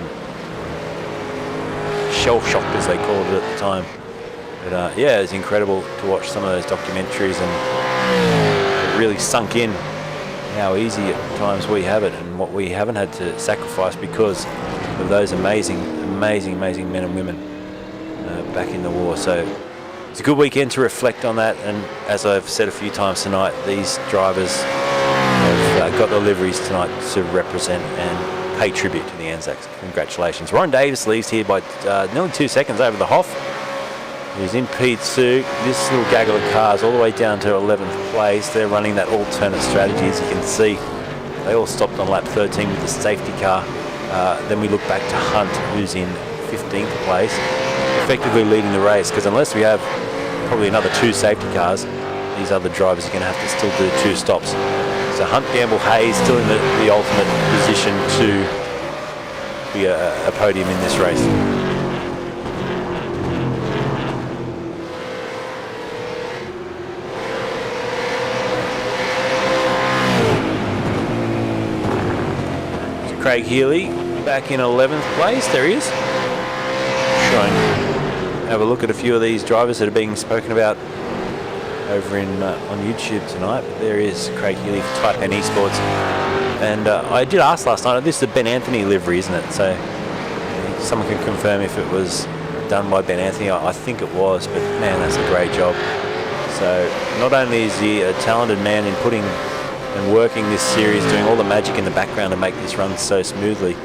shell shock as they called it at the time. But yeah, it was incredible to watch some of those documentaries, and it really sunk in how easy at times we have it, and what we haven't had to sacrifice because of those amazing men and women back in the war. So it's a good weekend to reflect on that, and as I've said a few times tonight, these drivers have got the liveries tonight to represent and pay tribute to the Anzacs. Congratulations. Ron Davis leaves here by nearly 2 seconds over the Hoff. He's in P2. This little gaggle of cars all the way down to 11th place. They're running that alternate strategy, as you can see. They all stopped on lap 13 with the safety car. Then we look back to Hunt, who's in 15th place, effectively leading the race, because unless we have probably another 2 safety cars, these other drivers are going to have to still do 2 stops. So Hunt, Gamble, Hayes still in the ultimate position to be a podium in this race. So Craig Healy back in 11th place. There he is. Try and have a look at a few of these drivers that are being spoken about over in on YouTube tonight. But there is Craig Healy for Type N eSports, and I did ask last night, this is the Ben Anthony livery, isn't it? So someone can confirm if it was done by Ben Anthony. I think it was, but man, that's a great job. So not only is he a talented man in putting and working this series, doing all the magic in the background to make this run so smoothly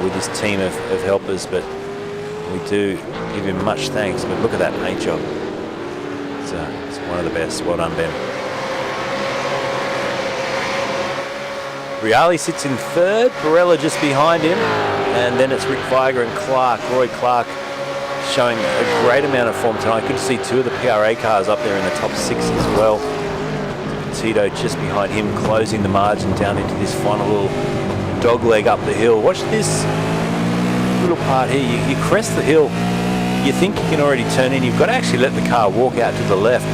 with his team of helpers, but we do give him much thanks. But look at that paint job. It's one of the best. Well done, Ben. Reale sits in 3rd, Barella just behind him, and then it's Rick Viger and Clark. Roy Clark showing a great amount of form tonight. Good to see 2 of the PRA cars up there in the top 6 as well. Tito just behind him, closing the margin down into this final little dog leg up the hill. Watch this little part here. You crest the hill, you think you can already turn in. You've got to actually let the car walk out to the left,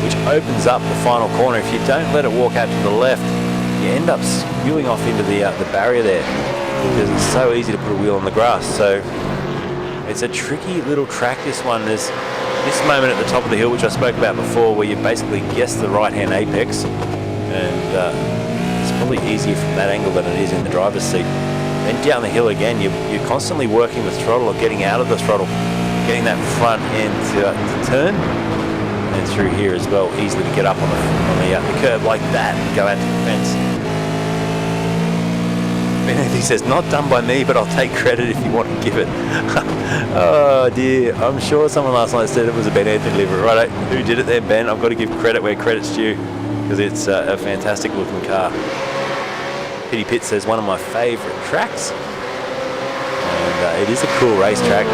which opens up the final corner. If you don't let it walk out to the left, you end up spewing off into the barrier there, because it's so easy to put a wheel on the grass. So it's a tricky little track, this one. There's this moment at the top of the hill, which I spoke about before, where you basically guess the right-hand apex, and it's probably easier from that angle than it is in the driver's seat. Then down the hill again, you're constantly working the throttle or getting out of the throttle, getting that front end to turn, and through here as well, easily to get up on the curb like that and go out to the fence. He says, not done by me, but I'll take credit if you want to give it. Oh dear, I'm sure someone last night said it was a Ben Anthony livery. Right, who did it there, Ben? I've got to give credit where credit's due, because it's a fantastic looking car. Pitty Pitt says, one of my favourite tracks. And it is a cool racetrack.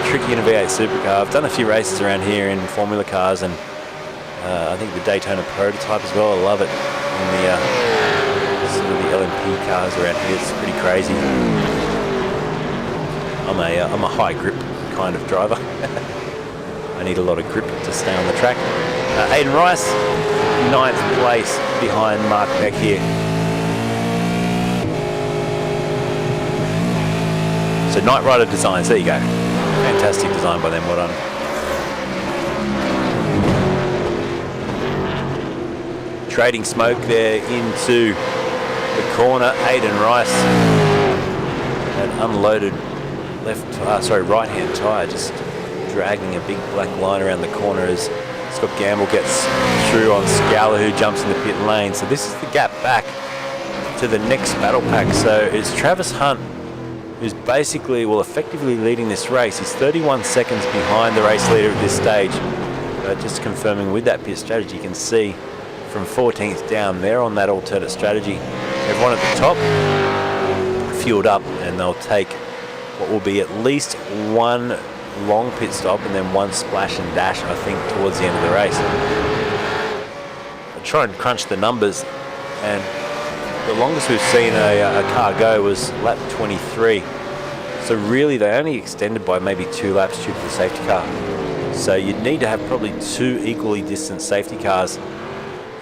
Tricky in a V8 Supercar. I've done a few races around here in Formula cars, and I think the Daytona prototype as well. I love it. In the sort of the LMP cars around here, it's pretty crazy. I'm a high grip kind of driver. I need a lot of grip to stay on the track. Aidan Rice, 9th place behind Mark Beck here. So Knight Rider Designs, there you go. Fantastic design by them, well done. trading smoke there into the corner. Aiden Rice had unloaded right-hand tyre, just dragging a big black line around the corner as Scott Gamble gets through on Scala, who jumps in the pit lane. So this is the gap back to the next battle pack. So it's Travis Hunt who's basically, well, effectively leading this race. He's 31 seconds behind the race leader at this stage. Just confirming with that pit strategy, you can see from 14th down, they're on that alternate strategy. Everyone at the top fueled up, and they'll take what will be at least one long pit stop and then one splash and dash, I think, towards the end of the race. I try and crunch the numbers, and the longest we've seen a car go was lap 23. So really they only extended by maybe 2 laps due to the safety car. So you'd need to have probably 2 equally distant safety cars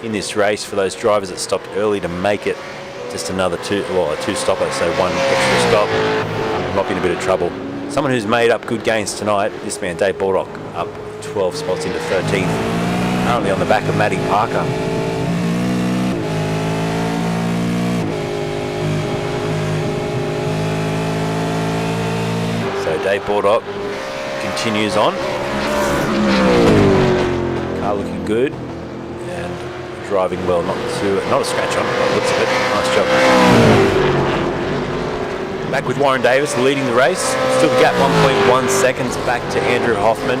in this race for those drivers that stopped early to make it just another a two-stopper, so one extra stop. Might be in a bit of trouble. Someone who's made up good gains tonight, this man Dave Baldock, up 12 spots into 13th, currently on the back of Matty Parker. So Dave Baldock continues on. Car looking good and driving well, not a scratch on it, by the looks of it. Nice job. Back with Warren Davis leading the race. Still gap 1.1 seconds back to Andrew Hoffman.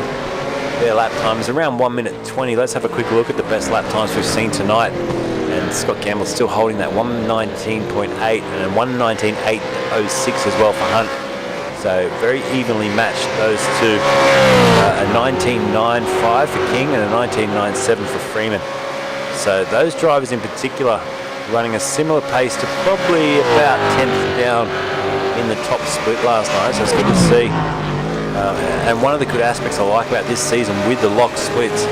Their lap time is around 1 minute 20. Let's have a quick look at the best lap times we've seen tonight. And Scott Campbell still holding that 1:19.8 and a 1:19.8.06 as well for Hunt. So very evenly matched, those two. A 19.95 for King and a 19.97 for Freeman. So those drivers in particular running a similar pace to probably about 10th down in the top split last night, so it's good to see. And one of the good aspects I like about this season with the lock splits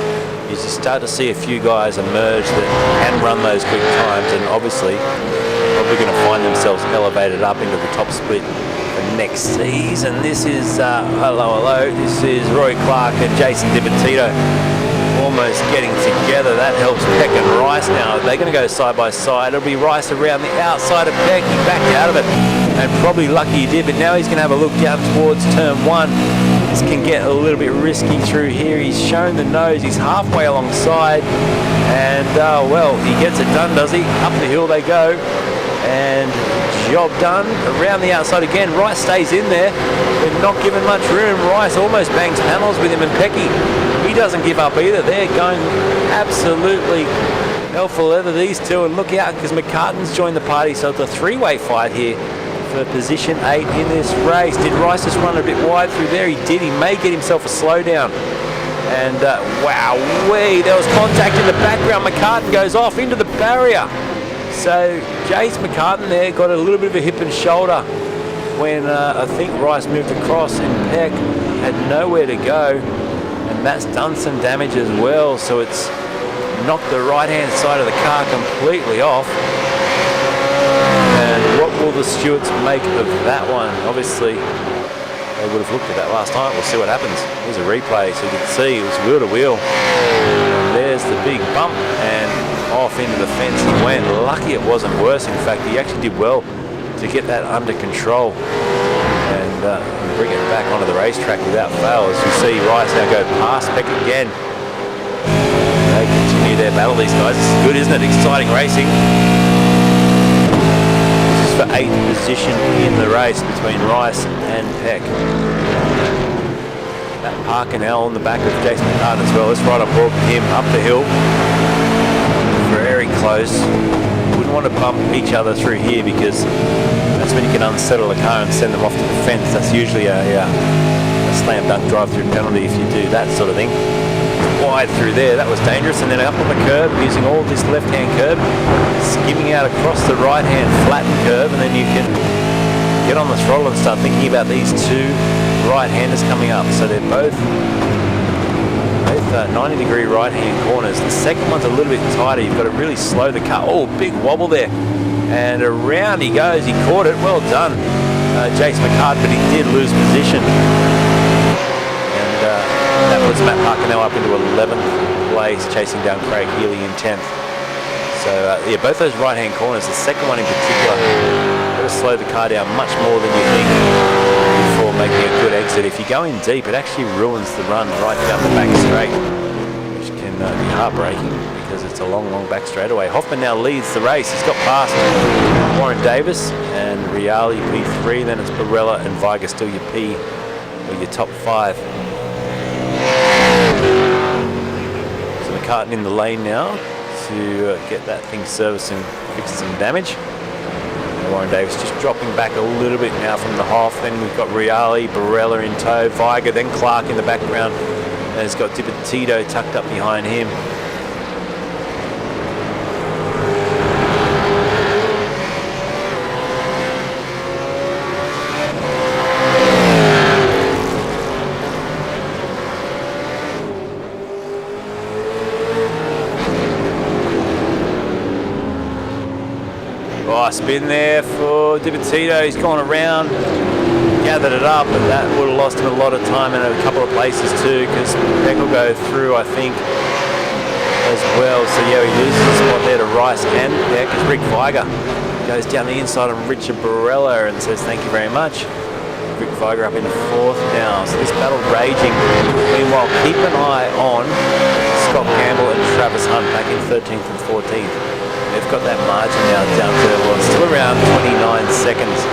is you start to see a few guys emerge that can run those quick times, and obviously probably going to find themselves elevated up into the top split for next season. This is hello, this is Roy Clark and Jason DiBattito almost getting together. That helps Peck and Rice now. They're going to go side by side. It'll be Rice around the outside of Peck. He backed out of it, and probably lucky he did, but now he's going to have a look down towards turn 1. This can get a little bit risky through here. He's shown the nose. He's halfway alongside, and well, he gets it done, does he? Up the hill they go, and job done. Around the outside again. Rice stays in there. They're not given much room. Rice almost bangs panels with him, and Pecky, he doesn't give up either. They're going absolutely hell for leather, these two, and look out because McCartan's joined the party, so it's a 3-way fight here for position 8 in this race. Did Rice just run a bit wide through there? He did. He may get himself a slowdown. And wow-wee, there was contact in the background. McCartan goes off into the barrier. So Jace McCartan there got a little bit of a hip and shoulder when I think Rice moved across, and Peck had nowhere to go, and that's done some damage as well. So it's knocked the right-hand side of the car completely off. And what will the stewards make of that one? Obviously, they would have looked at that last night. We'll see what happens. Here's a replay, so you can see it was wheel to wheel. And there's the big bump, and off into the fence he went. Lucky it wasn't worse. In fact, he actually did well to get that under control and bring it back onto the racetrack without fail. As you see, Rice now go past Peck again. They continue their battle, these guys. This is good, isn't it? Exciting racing. This is for 8th position in the race between Rice and Peck. That Parkinell on the back of Jason McCartan as well. Let's right on board with him up the hill. Very close. Wouldn't want to bump each other through here because that's when you can unsettle a car and send them off to the fence. That's usually a slam dunk drive-through penalty if you do that sort of thing. Wide through there, that was dangerous, and then up on the curb using all this left-hand curb, skimming out across the right-hand flattened curb, and then you can get on the throttle and start thinking about these two right-handers coming up. So they're both 90-degree right-hand corners. The second one's a little bit tighter. You've got to really slow the car. Oh, big wobble there. And around he goes. He caught it. Well done, Jace McCart, but he did lose position. And that puts Matt Parkinell up into 11th place, chasing down Craig Healy in 10th. So yeah, both those right-hand corners, the second one in particular, got to slow the car down much more than you think before making a good exit. If you go in deep, it actually ruins the run right down the back straight, which can be heartbreaking because it's a long, long back straightaway. Hoffman now leads the race. He's got past Warren Davis and Reali P3. Then it's Barella and Viger still your P or your top 5. So McCartan in the lane now to get that thing serviced and fix some damage. Warren Davis just dropping back a little bit now from the half. Then we've got Reali, Barella in tow, Viger, then Clark in the background. And it's got Tito tucked up behind him. Spin there for Tito. He's gone around, gathered it up, but that would have lost him a lot of time in a couple of places too, because Peck will go through, I think, as well. So yeah, he loses the spot there to Rice and Peck as Rick Viger goes down the inside on Richard Barella and says thank you very much. Rick Viger up in 4th now. So this battle raging. Meanwhile, keep an eye on Scott Campbell and Travis Hunt back in 13th and 14th. They've got that margin now down to, well, still around 29 seconds.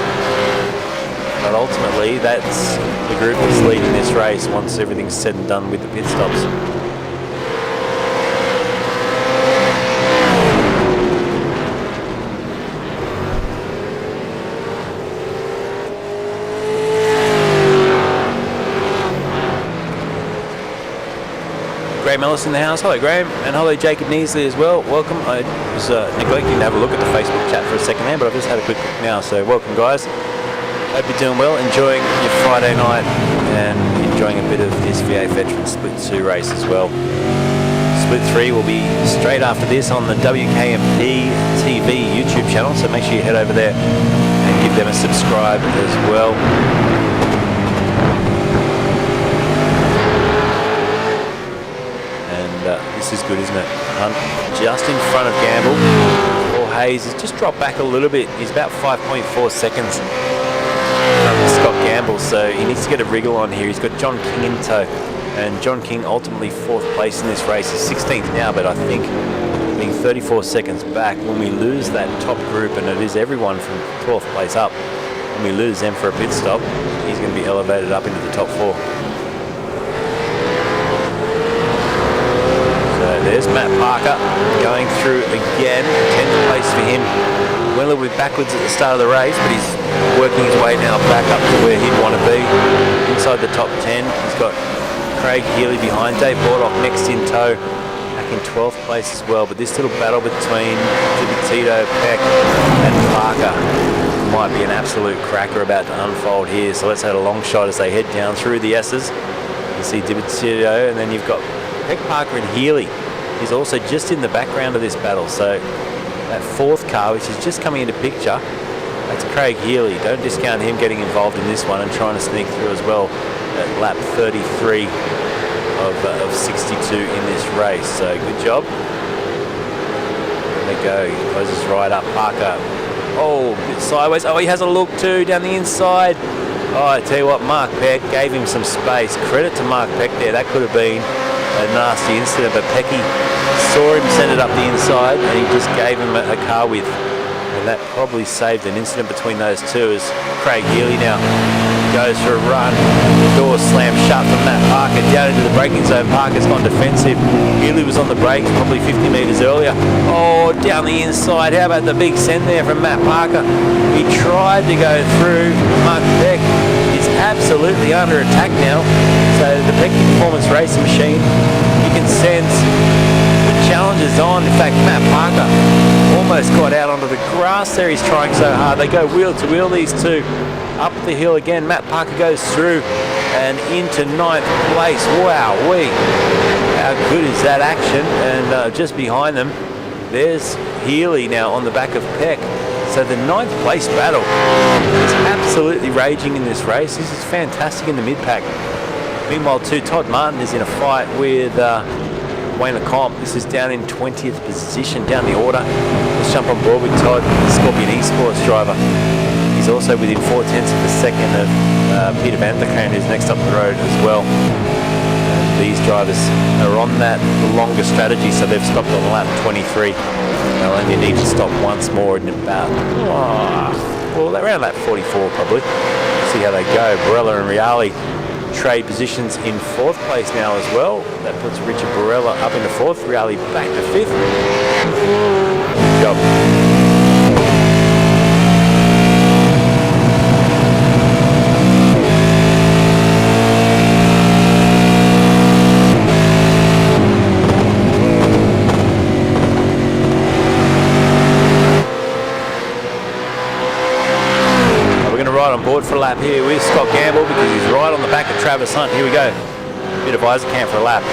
But ultimately, that's the group that's leading this race once everything's said and done with the pit stops. Graham Ellis in the house. Hello, Graham, and hello, Jacob Neasley as well. Welcome. I was neglecting to have a look at the Facebook chat for a second there, but I've just had a quick look now. So welcome, guys. Hope you're doing well, enjoying your Friday night, and enjoying a bit of this V8 Veteran Split 2 race as well. Split 3 will be straight after this on the WKMP TV YouTube channel, so make sure you head over there and give them a subscribe as well. This is good, isn't it? Hunt just in front of Gamble. Paul Hayes has just dropped back a little bit. He's about 5.4 seconds from Scott Gamble, so he needs to get a wriggle on here. He's got John King in tow, and John King ultimately 4th place in this race. He's 16th now, but I think being 34 seconds back, when we lose that top group, and it is everyone from 12th place up, when we lose them for a pit stop, he's going to be elevated up into the top 4. There's Matt Parker going through again, 10th place for him. Went a little bit backwards at the start of the race, but he's working his way now back up to where he'd want to be. Inside the top 10, he's got Craig Healy behind, Dave Bordock next in tow, back in 12th place as well. But this little battle between Tito, Peck and Parker might be an absolute cracker about to unfold here. So let's have a long shot as they head down through the S's. You see Tito, and then you've got Peck, Parker and Healy. He's also just in the background of this battle, so that 4th car, which is just coming into picture, that's Craig Healy. Don't discount him getting involved in this one and trying to sneak through as well at lap 33 of 62 in this race. So good job. There we go. He closes right up. Parker. Oh, a bit sideways. Oh, he has a look too down the inside. Oh, I tell you what, Mark Peck gave him some space. Credit to Mark Peck there. That could have been a nasty incident, but Pecky saw him send it up the inside and he just gave him a car width, and that probably saved an incident between those two as Craig Healy now goes for a run. The door slammed shut from Matt Parker down into the braking zone. Parker's gone defensive. Healy was on the brakes probably 50 metres earlier. Oh, down the inside. How about the big send there from Matt Parker? He tried to go through. Mark Peck is absolutely under attack now. So the Pecky Performance Racing Machine, you can sense the challenge is on. In fact, Matt Parker almost got out onto the grass there. He's trying so hard. They go wheel to wheel, these two. Up the hill again. Matt Parker goes through and into 9th place. Wow-wee. How good is that action? And just behind them, there's Healy now on the back of Peck. So the 9th place battle is absolutely raging in this race. This is fantastic in the mid-pack. Meanwhile, too, Todd Martin is in a fight with Wayne Lecomte. This is down in 20th position down the order. Let's jump on board with Todd, Scorpion eSports driver. He's also within 4/10 of a second of Peter Van der Kane, who's next up the road as well. And these drivers are on that longer strategy, so they've stopped on lap 23. They'll only need to stop once more in about, well, around lap 44 probably. See how they go. Barella and Reali trade positions in 4th place now as well. That puts Richard Barella up into 4th, Reali back to 5th. Good job. On board for a lap here with Scott Gamble because he's right on the back of Travis Hunt. Here we go. Bit of Isaac Camp for a lap.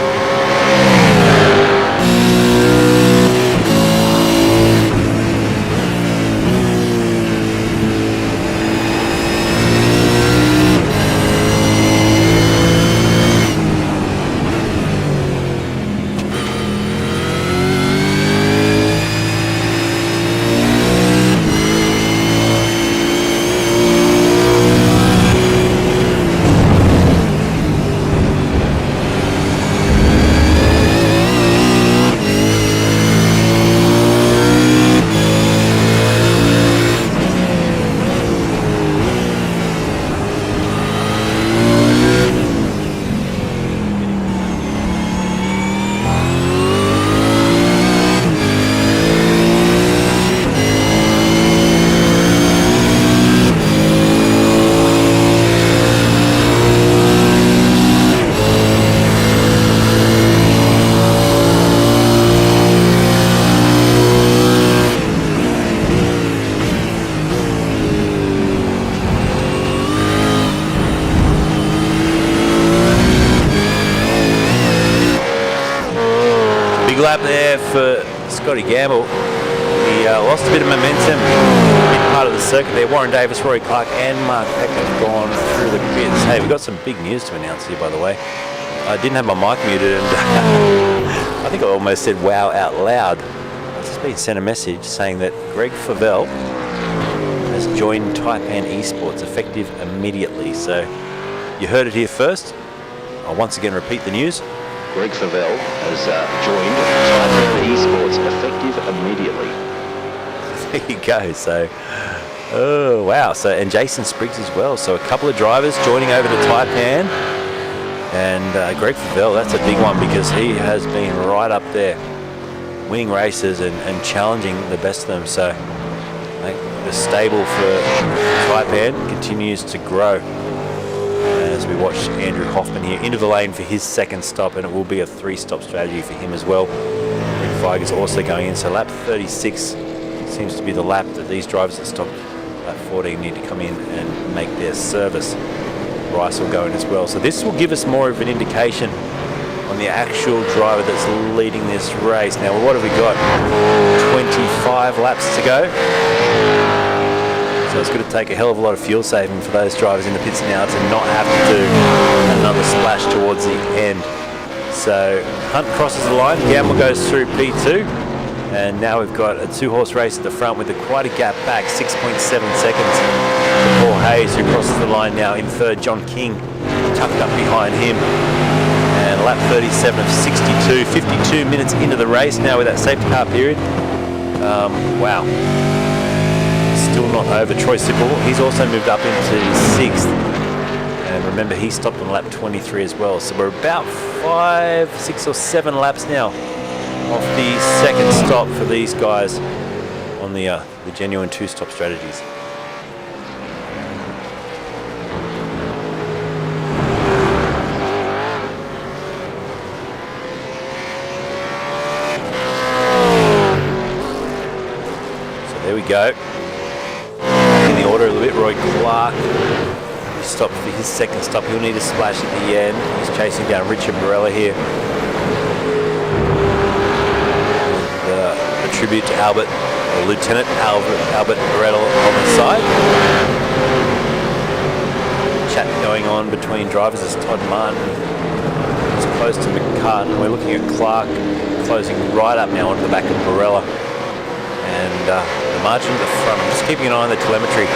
Lap there for Scotty Gamble. He lost a bit of momentum in part of the circuit there. Warren Davis, Rory Clark and Mark Peck have gone through the pits. Hey, we've got some big news to announce here, by the way. I didn't have my mic muted and I think I almost said wow out loud. I've just been sent a message saying that Greg Favell has joined Taipan eSports effective immediately. So you heard it here first. I'll once again repeat the news. Greg Favell has joined Taipan eSports effective immediately. There you go. So, oh wow. So, and Jason Spriggs as well. So a couple of drivers joining over to Taipan. And Greg Favell, that's a big one because he has been right up there, winning races and challenging the best of them. So the stable for Taipan continues to grow. As we watch Andrew Hoffman here into the lane for his second stop, and it will be a 3-stop strategy for him as well. Rick Feig is also going in, so lap 36 seems to be the lap that these drivers that stopped lap 14 need to come in and make their service. Rice will go in as well. So this will give us more of an indication on the actual driver that's leading this race. Now, what have we got? 25 laps to go. So it's going to take a hell of a lot of fuel saving for those drivers in the pits now to not have to do another splash towards the end. So Hunt crosses the line, Gamble goes through P2, and now we've got a 2-horse race at the front with quite a gap back, 6.7 seconds. Paul Hayes, who crosses the line now in third, John King tucked up behind him. And lap 37 of 62, 52 minutes into the race now with that safety car period. Wow. Still not over. Troy Sippel, he's also moved up into 6th. And remember, he stopped on lap 23 as well. So we're about 5, 6 or 7 laps now off the second stop for these guys on the genuine 2-stop strategies. So there we go. In the order a little bit, Roy Clark. He stopped for his second stop. He'll need a splash at the end. He's chasing down Richard Barella here. A tribute to Albert, or Lieutenant Albert Barella on the side. Chat going on between drivers as Todd Martin is close to McCartan. We're looking at Clark closing right up now onto the back of Barella. And the margin at the front, I'm just keeping an eye on the telemetry.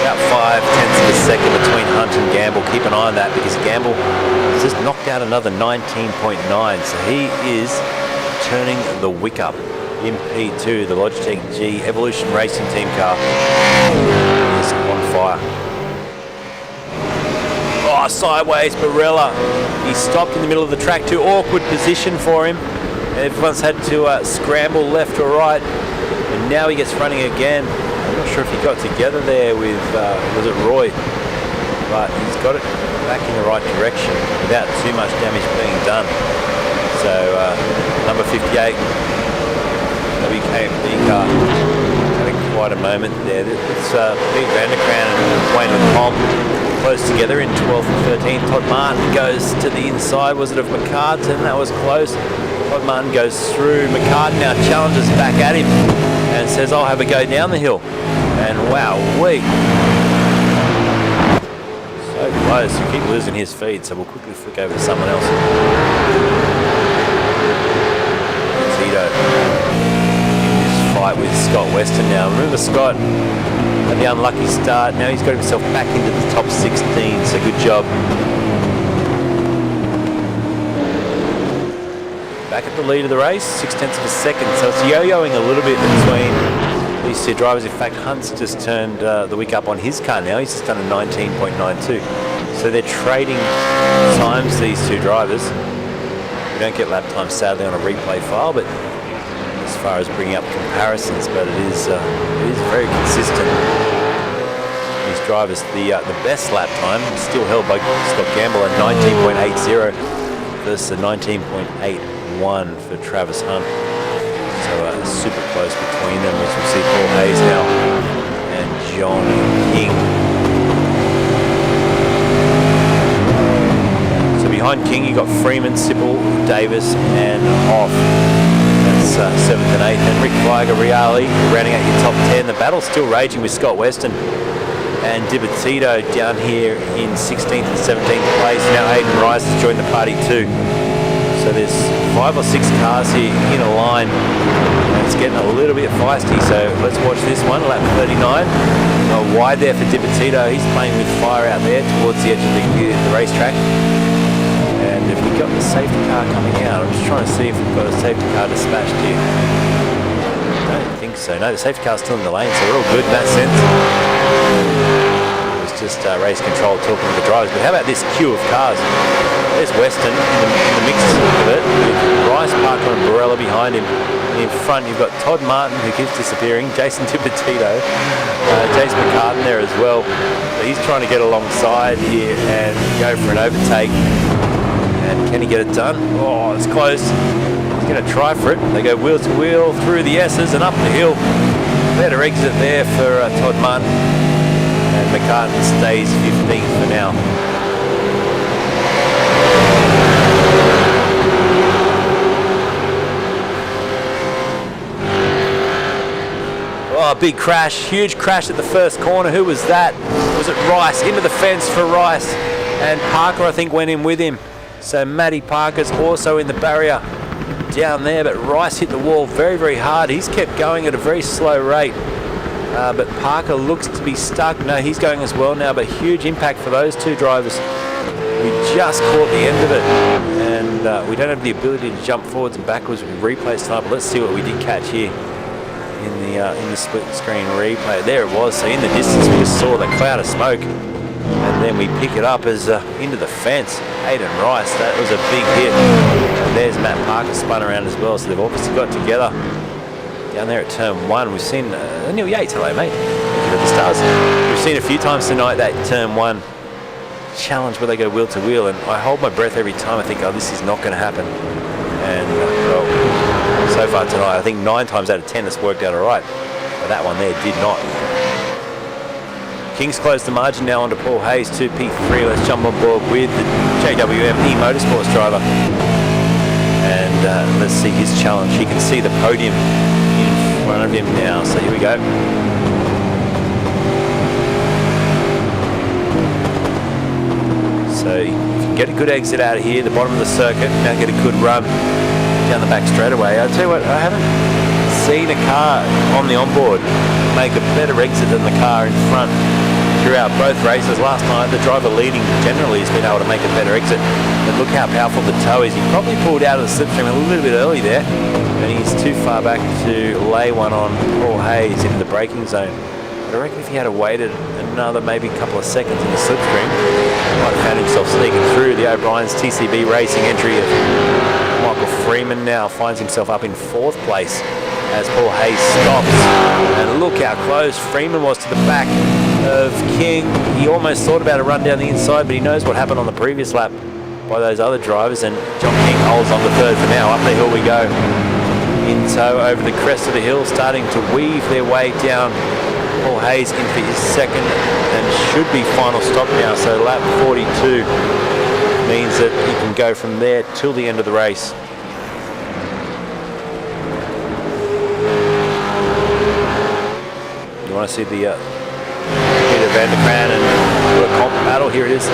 About 0.5 of a second between Hunt and Gamble. Keep an eye on that because Gamble has just knocked out another 19.9. So he is turning the wick up. In P2, the Logitech G Evolution Racing Team car is on fire. Oh, sideways, Barella. He stopped in the middle of the track. Too awkward position for him. Everyone's had to scramble left or right. And now he gets running again. I'm not sure if he got together there with, was it Roy? But he's got it back in the right direction without too much damage being done. So number 58, WKMD car, having quite a moment there. It's Pete Vanderkran and Wayne McComb close together in 12th and 13th. Todd Martin goes to the inside. Was it of McCartan? That was close. Todd Martin goes through. McCartan now challenges back at him and says, I'll have a go down the hill. And wow, so close. You keep losing his feed, so we'll quickly flick over to someone else. Tito in this fight with Scott Weston now. Remember, Scott had the unlucky start. Now he's got himself back into the top 16, so good job. Back at the lead of the race, 0.6 of a second. So it's yo-yoing a little bit between these two drivers. In fact, Hunt's just turned the wick up on his car now. He's just done a 19.92. So they're trading times, these two drivers. We don't get lap time, sadly, on a replay file, but as far as bringing up comparisons, but it is very consistent. These drivers, the best lap time still held by Scott Gamble at 19.80 versus a 19.81 for Travis Hunt. So super close between them, as we see Paul Hayes now and John King. So behind King you got Freeman, Sipple, Davis and Hoff. That's 7th and 8th. And Rick Flyger, Reali rounding out your top 10. The battle's still raging with Scott Weston and Dibatito down here in 16th and 17th place. Now Aiden Rice has joined the party too. So there's 5 or 6 cars here in a line. And it's getting a little bit feisty, so let's watch this one, lap 39. Wide there for Dibatito. He's playing with fire out there towards the edge of the racetrack. And if we've got the safety car coming out, I'm just trying to see if we've got a safety car dispatched here. I don't think so. No, the safety car's still in the lane, so we're all good in that sense. It was just race control talking to the drivers. But how about this queue of cars? There's Weston in the mix of it, with Rice, Parker and Barella behind him. In front you've got Todd Martin, who keeps disappearing, Jason Dibatito, Jace McCartan there as well. So he's trying to get alongside here and go for an overtake. And can he get it done? Oh, it's close. He's going to try for it. They go wheel to wheel through the S's and up the hill. Better exit there for Todd Martin. And McCartan stays 15th for now. Oh, big crash, huge crash at the first corner. Who was that? Was it Rice? Into the fence for Rice. And Parker, I think, went in with him. So Matty Parker's also in the barrier down there, but Rice hit the wall very, very hard. He's kept going at a very slow rate. But Parker looks to be stuck. No, he's going as well now, but huge impact for those two drivers. We just caught the end of it. And we don't have the ability to jump forwards and backwards with replay tonight, but let's see what we did catch here. In the split screen replay. There it was. So in the distance we just saw the cloud of smoke, and then we pick it up as into the fence. Aiden Rice, that was a big hit. And there's Matt Parker spun around as well. So they've obviously got together down there at turn 1. We've seen Neil Yates, hello mate. Thank you for the stars. We've seen a few times tonight that turn 1 challenge where they go wheel to wheel, and I hold my breath every time. I think, oh, this is not going to happen. And well, so far tonight, I think 9 times out of 10 it's worked out all right. But that one there did not. King's closed the margin now onto Paul Hayes, 2P3. Let's jump on board with the JWM eMotorsports driver. And let's see his challenge. He can see the podium in front of him now. So here we go. So if you get a good exit out of here, the bottom of the circuit. Now get a good run down the back straightaway. I'll tell you what, I haven't seen a car on the onboard make a better exit than the car in front throughout both races. Last night, the driver leading generally has been able to make a better exit. But look how powerful the toe is. He probably pulled out of the slipstream a little bit early there, and he's too far back to lay one on Paul Hayes into the braking zone. But I reckon if he had waited another maybe couple of seconds in the slipstream, he might have found himself sneaking through. The O'Brien's TCB Racing entry of Michael Freeman now finds himself up in 4th place as Paul Hayes stops. And look how close Freeman was to the back of King. He almost thought about a run down the inside, but he knows what happened on the previous lap by those other drivers, and John King holds on to 3rd for now. Up the hill we go. In tow over the crest of the hill, starting to weave their way down. Paul Hayes in for his 2nd and should be final stop now, so lap 42 means that he can go from there till the end of the race. You want to see the Peter van der Kraan and a comp battle? Here it is.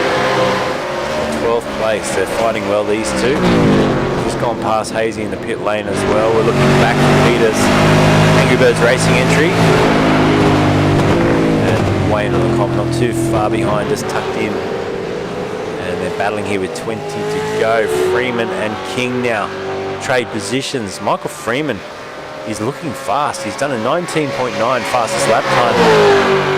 12th place. They're fighting well, these two. Just gone past Hazy in the pit lane as well. We're looking back to Peter's Angry Birds Racing entry. And Wayne on the comp not too far behind us, tucked in. And they're battling here with 20 to go. Freeman and King now trade positions. Michael Freeman is looking fast. He's done a 19.9 fastest lap time.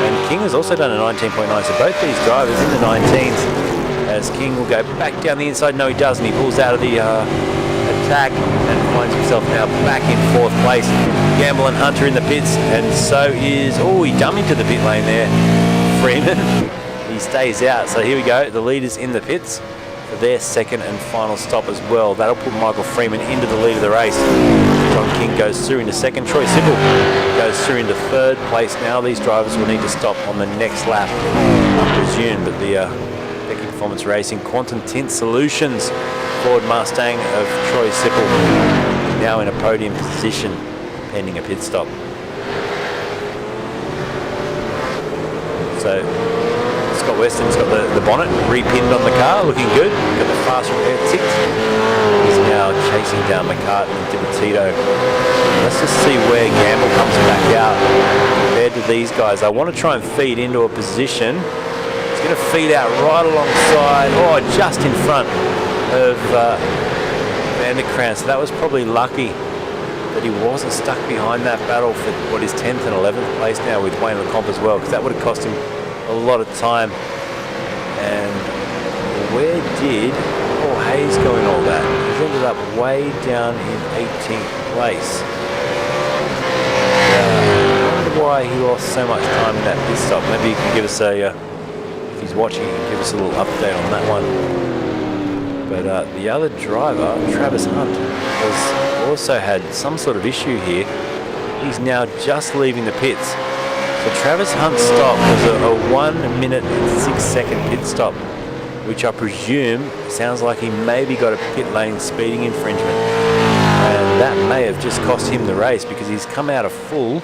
And King has also done a 19.9. So both these drivers in the 19s. As King will go back down the inside. No, he doesn't. He pulls out of the attack and finds himself now back in 4th place. Gamble and Hunter in the pits, and so is... Oh, he dummied to the pit lane there. Freeman. He stays out. So here we go. The leaders in the pits for their 2nd and final stop as well. That'll put Michael Freeman into the lead of the race. John King goes through into 2nd. Troy Sippel goes through into 3rd place now. These drivers will need to stop on the next lap, I presume, but the... Performance Racing Quantum Tint Solutions Ford Mustang of Troy Sippel now in a podium position pending a pit stop. So Scott Weston's got the bonnet repinned on the car, looking good. Got the fast repair ticked. He's now chasing down McCartan and Dibattito. Let's just see where Gamble comes back out compared to these guys. I want to try and feed into a position. Going to feed out right alongside, just in front of van der Kraan. So that was probably lucky that he wasn't stuck behind that battle for what is 10th and 11th place now with Wayne LeComp as well, because that would have cost him a lot of time. And where did Paul Hayes go in all that? He's ended up way down in 18th place. I wonder why he lost so much time in that pit stop. Maybe you can give us a... he's watching, and give us a little update on that one. But the other driver, Travis Hunt, has also had some sort of issue here. He's now just leaving the pits. So Travis Hunt's stop was a 1 minute and 6 second pit stop, which I presume sounds like he maybe got a pit lane speeding infringement. And that may have just cost him the race, because he's come out a full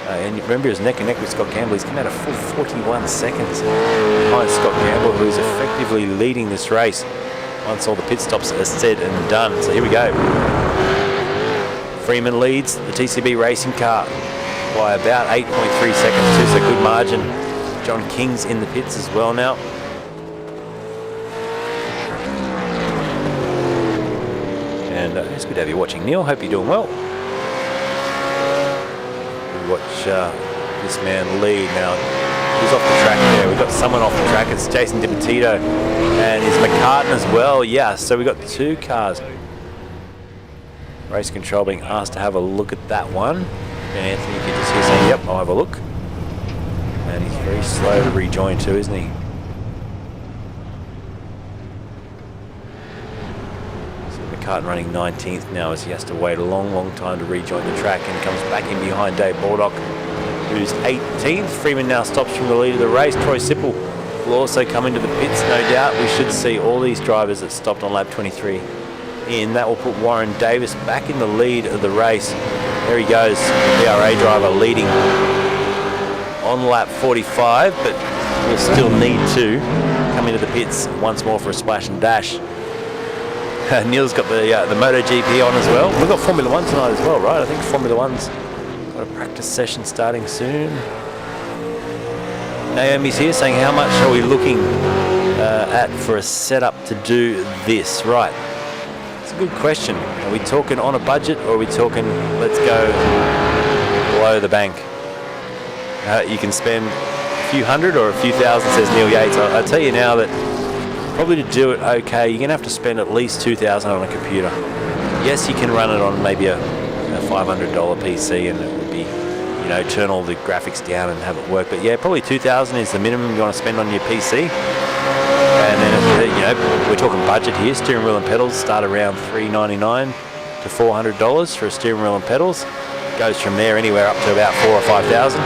and remember, he was neck and neck with Scott Campbell. He's come out a full 41 seconds behind Scott Campbell, who's effectively leading this race once all the pit stops are said and done. So here we go. Freeman leads the TCB racing car by about 8.3 seconds too, so good margin. John King's in the pits as well now. And it's good to have you watching, Neil. Hope you're doing well. Watch this man lead now. He's off the track there. We've got someone off the track. It's Jason Dibattito, and it's McCartan as well. Yeah, so we've got 2 cars. Race control being asked to have a look at that one. And Anthony, you can just hear saying, "Yep, I'll have a look." And he's very slow to rejoin too, isn't he? McCartan running 19th now, as he has to wait a long time to rejoin the track, and comes back in behind Dave Baldock, who's 18th. Freeman now stops from the lead of the race. Troy Sippel will also come into the pits, no doubt. We should see all these drivers that stopped on lap 23 in. That will put Warren Davis back in the lead of the race. There he goes, the BRA driver leading on lap 45, but will still need to come into the pits once more for a splash and dash. Neil's got the MotoGP on as well. We've got Formula 1 tonight as well, right? I think Formula 1's got a practice session starting soon. Naomi's here saying, how much are we looking at for a setup to do this? Right, it's a good question. Are we talking on a budget, or are we talking let's go below the bank? You can spend a few hundred or a few thousand, says Neil Yates. I'll tell you now that probably to do it okay, you're going to have to spend at least $2,000 on a computer. Yes, you can run it on maybe a $500 PC, and it would be, you know, turn all the graphics down and have it work. But yeah, probably $2,000 is the minimum you want to spend on your PC. And then, you know, we're talking budget here. Steering wheel and pedals start around $399 to $400 for a steering wheel and pedals. Goes from there anywhere up to about $4,000 or $5,000.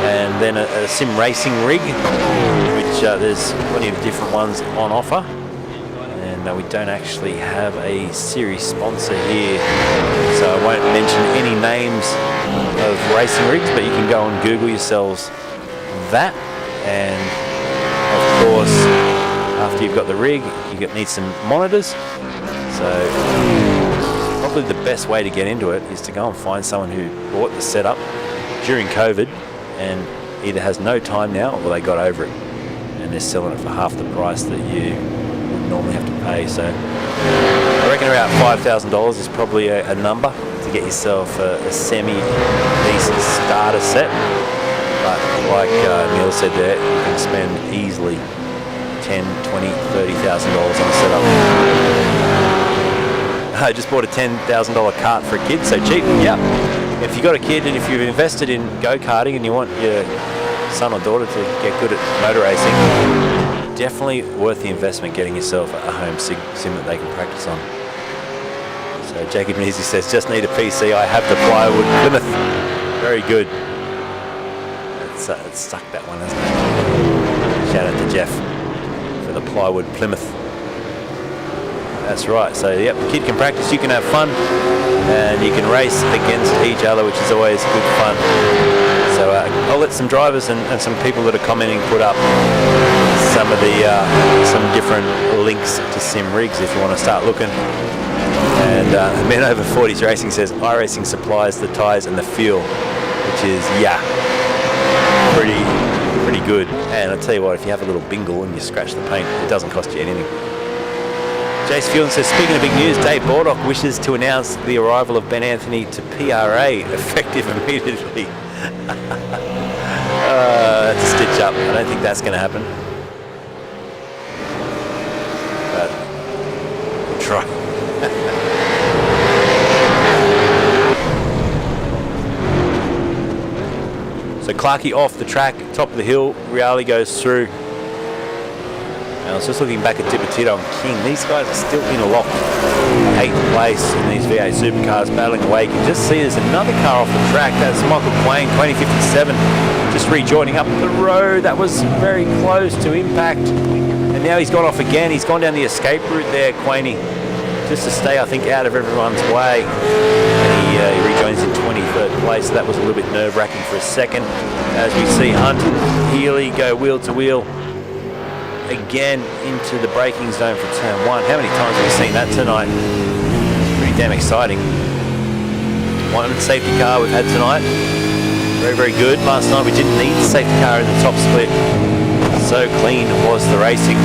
And then a sim racing rig, which there's plenty of different ones on offer. And we don't actually have a series sponsor here, so I won't mention any names of racing rigs, but you can go and Google yourselves that. And of course, after you've got the rig, you need some monitors. So probably the best way to get into it is to go and find someone who bought the setup during COVID and either has no time now, or they got over it and they're selling it for half the price that you would normally have to pay. So I reckon around $5,000 is probably a number to get yourself a semi-decent starter set. But like Neil said there, you can spend easily $10,000, $20,000, $30,000 on a setup. I just bought a $10,000 cart for a kid, so cheap. Yeah. If you've got a kid and if you've invested in go-karting and you want your son or daughter to get good at motor racing, definitely worth the investment getting yourself a home sim that they can practice on. So Jacob Neasy says, just need a PC. I have the plywood Plymouth. Very good. It's stuck that one, hasn't it? Shout out to Jeff for the plywood Plymouth. That's right. So yep, the kid can practice, you can have fun, and you can race against each other, which is always good fun. So I'll let some drivers and some people that are commenting put up some of the some different links to sim rigs if you want to start looking. And Men Over 40s Racing says iRacing supplies the tyres and the fuel, which is pretty good. And I'll tell you what, if you have a little bingle and you scratch the paint, it doesn't cost you anything. Jace Fuelan says, speaking of big news, Dave Bordock wishes to announce the arrival of Ben Anthony to PRA, effective immediately. That's a stitch up. I don't think that's going to happen. But we'll try. So Clarkey off the track, top of the hill, Reale goes through. And I was just looking back at Dipatito and King. These guys are still in a lock. 8th place in these V8 Supercars battling away. You can just see there's another car off the track. That's Michael Quain, 2057, just rejoining up the road. That was very close to impact. And now he's gone off again. He's gone down the escape route there, Quainey, just to stay, I think, out of everyone's way. And he rejoins in 23rd place. So that was a little bit nerve-wracking for a second. As we see Hunt and Healy go wheel to wheel again into the braking zone for turn 1. How many times have we seen that tonight? Pretty damn exciting. One safety car we've had tonight. Very, very good. Last night we didn't need the safety car in the top split. So clean was the racing.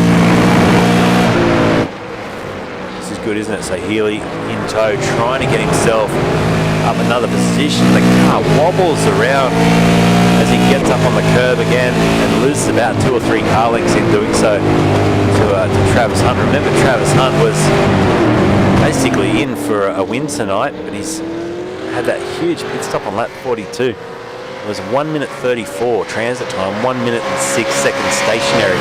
This is good, isn't it? So Healy in tow, trying to get himself up another position. The car wobbles around as he gets up on the curb again and loses about 2 or 3 car lengths in doing so to Travis Hunt. Remember, Travis Hunt was basically in for a win tonight, but he's had that huge pit stop on lap 42. It was 1 minute 34 transit time, 1 minute and 6 seconds stationary.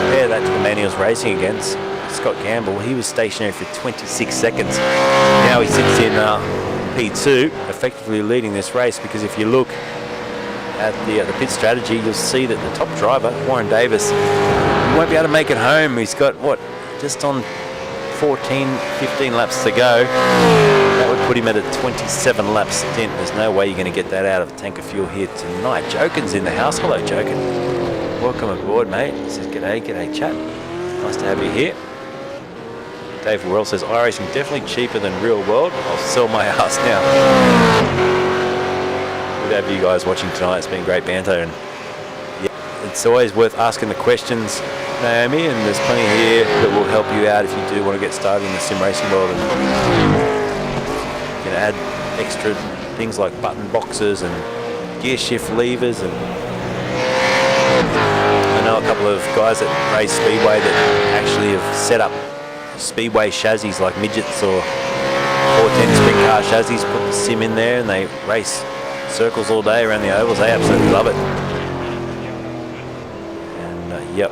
Compare that to the man he was racing against, Scott Gamble. He was stationary for 26 seconds. Now he sits in P2, effectively leading this race, because if you look at the pit strategy, you'll see that the top driver, Warren Davis, won't be able to make it home. He's got, what, just on 14, 15 laps to go. That would put him at a 27 lap stint. There's no way you're going to get that out of a tank of fuel here tonight. Jokin's in the house. Hello, Jokin. welcome aboard, mate. He says, g'day, chat. Nice to have you here. Dave Worrell says, iRacing definitely cheaper than real world. I'll sell my house now. Good to have you guys watching tonight. It's been great banter, and yeah, it's always worth asking the questions, Naomi, and there's plenty here that will help you out if you do want to get started in the sim racing world. And you can add extra things like button boxes and gear shift levers, and I know a couple of guys that race Speedway that actually have set up Speedway chassis like midgets or 410 sprint car chassis, put the sim in there and they race circles all day around the ovals. They absolutely love it. And yep,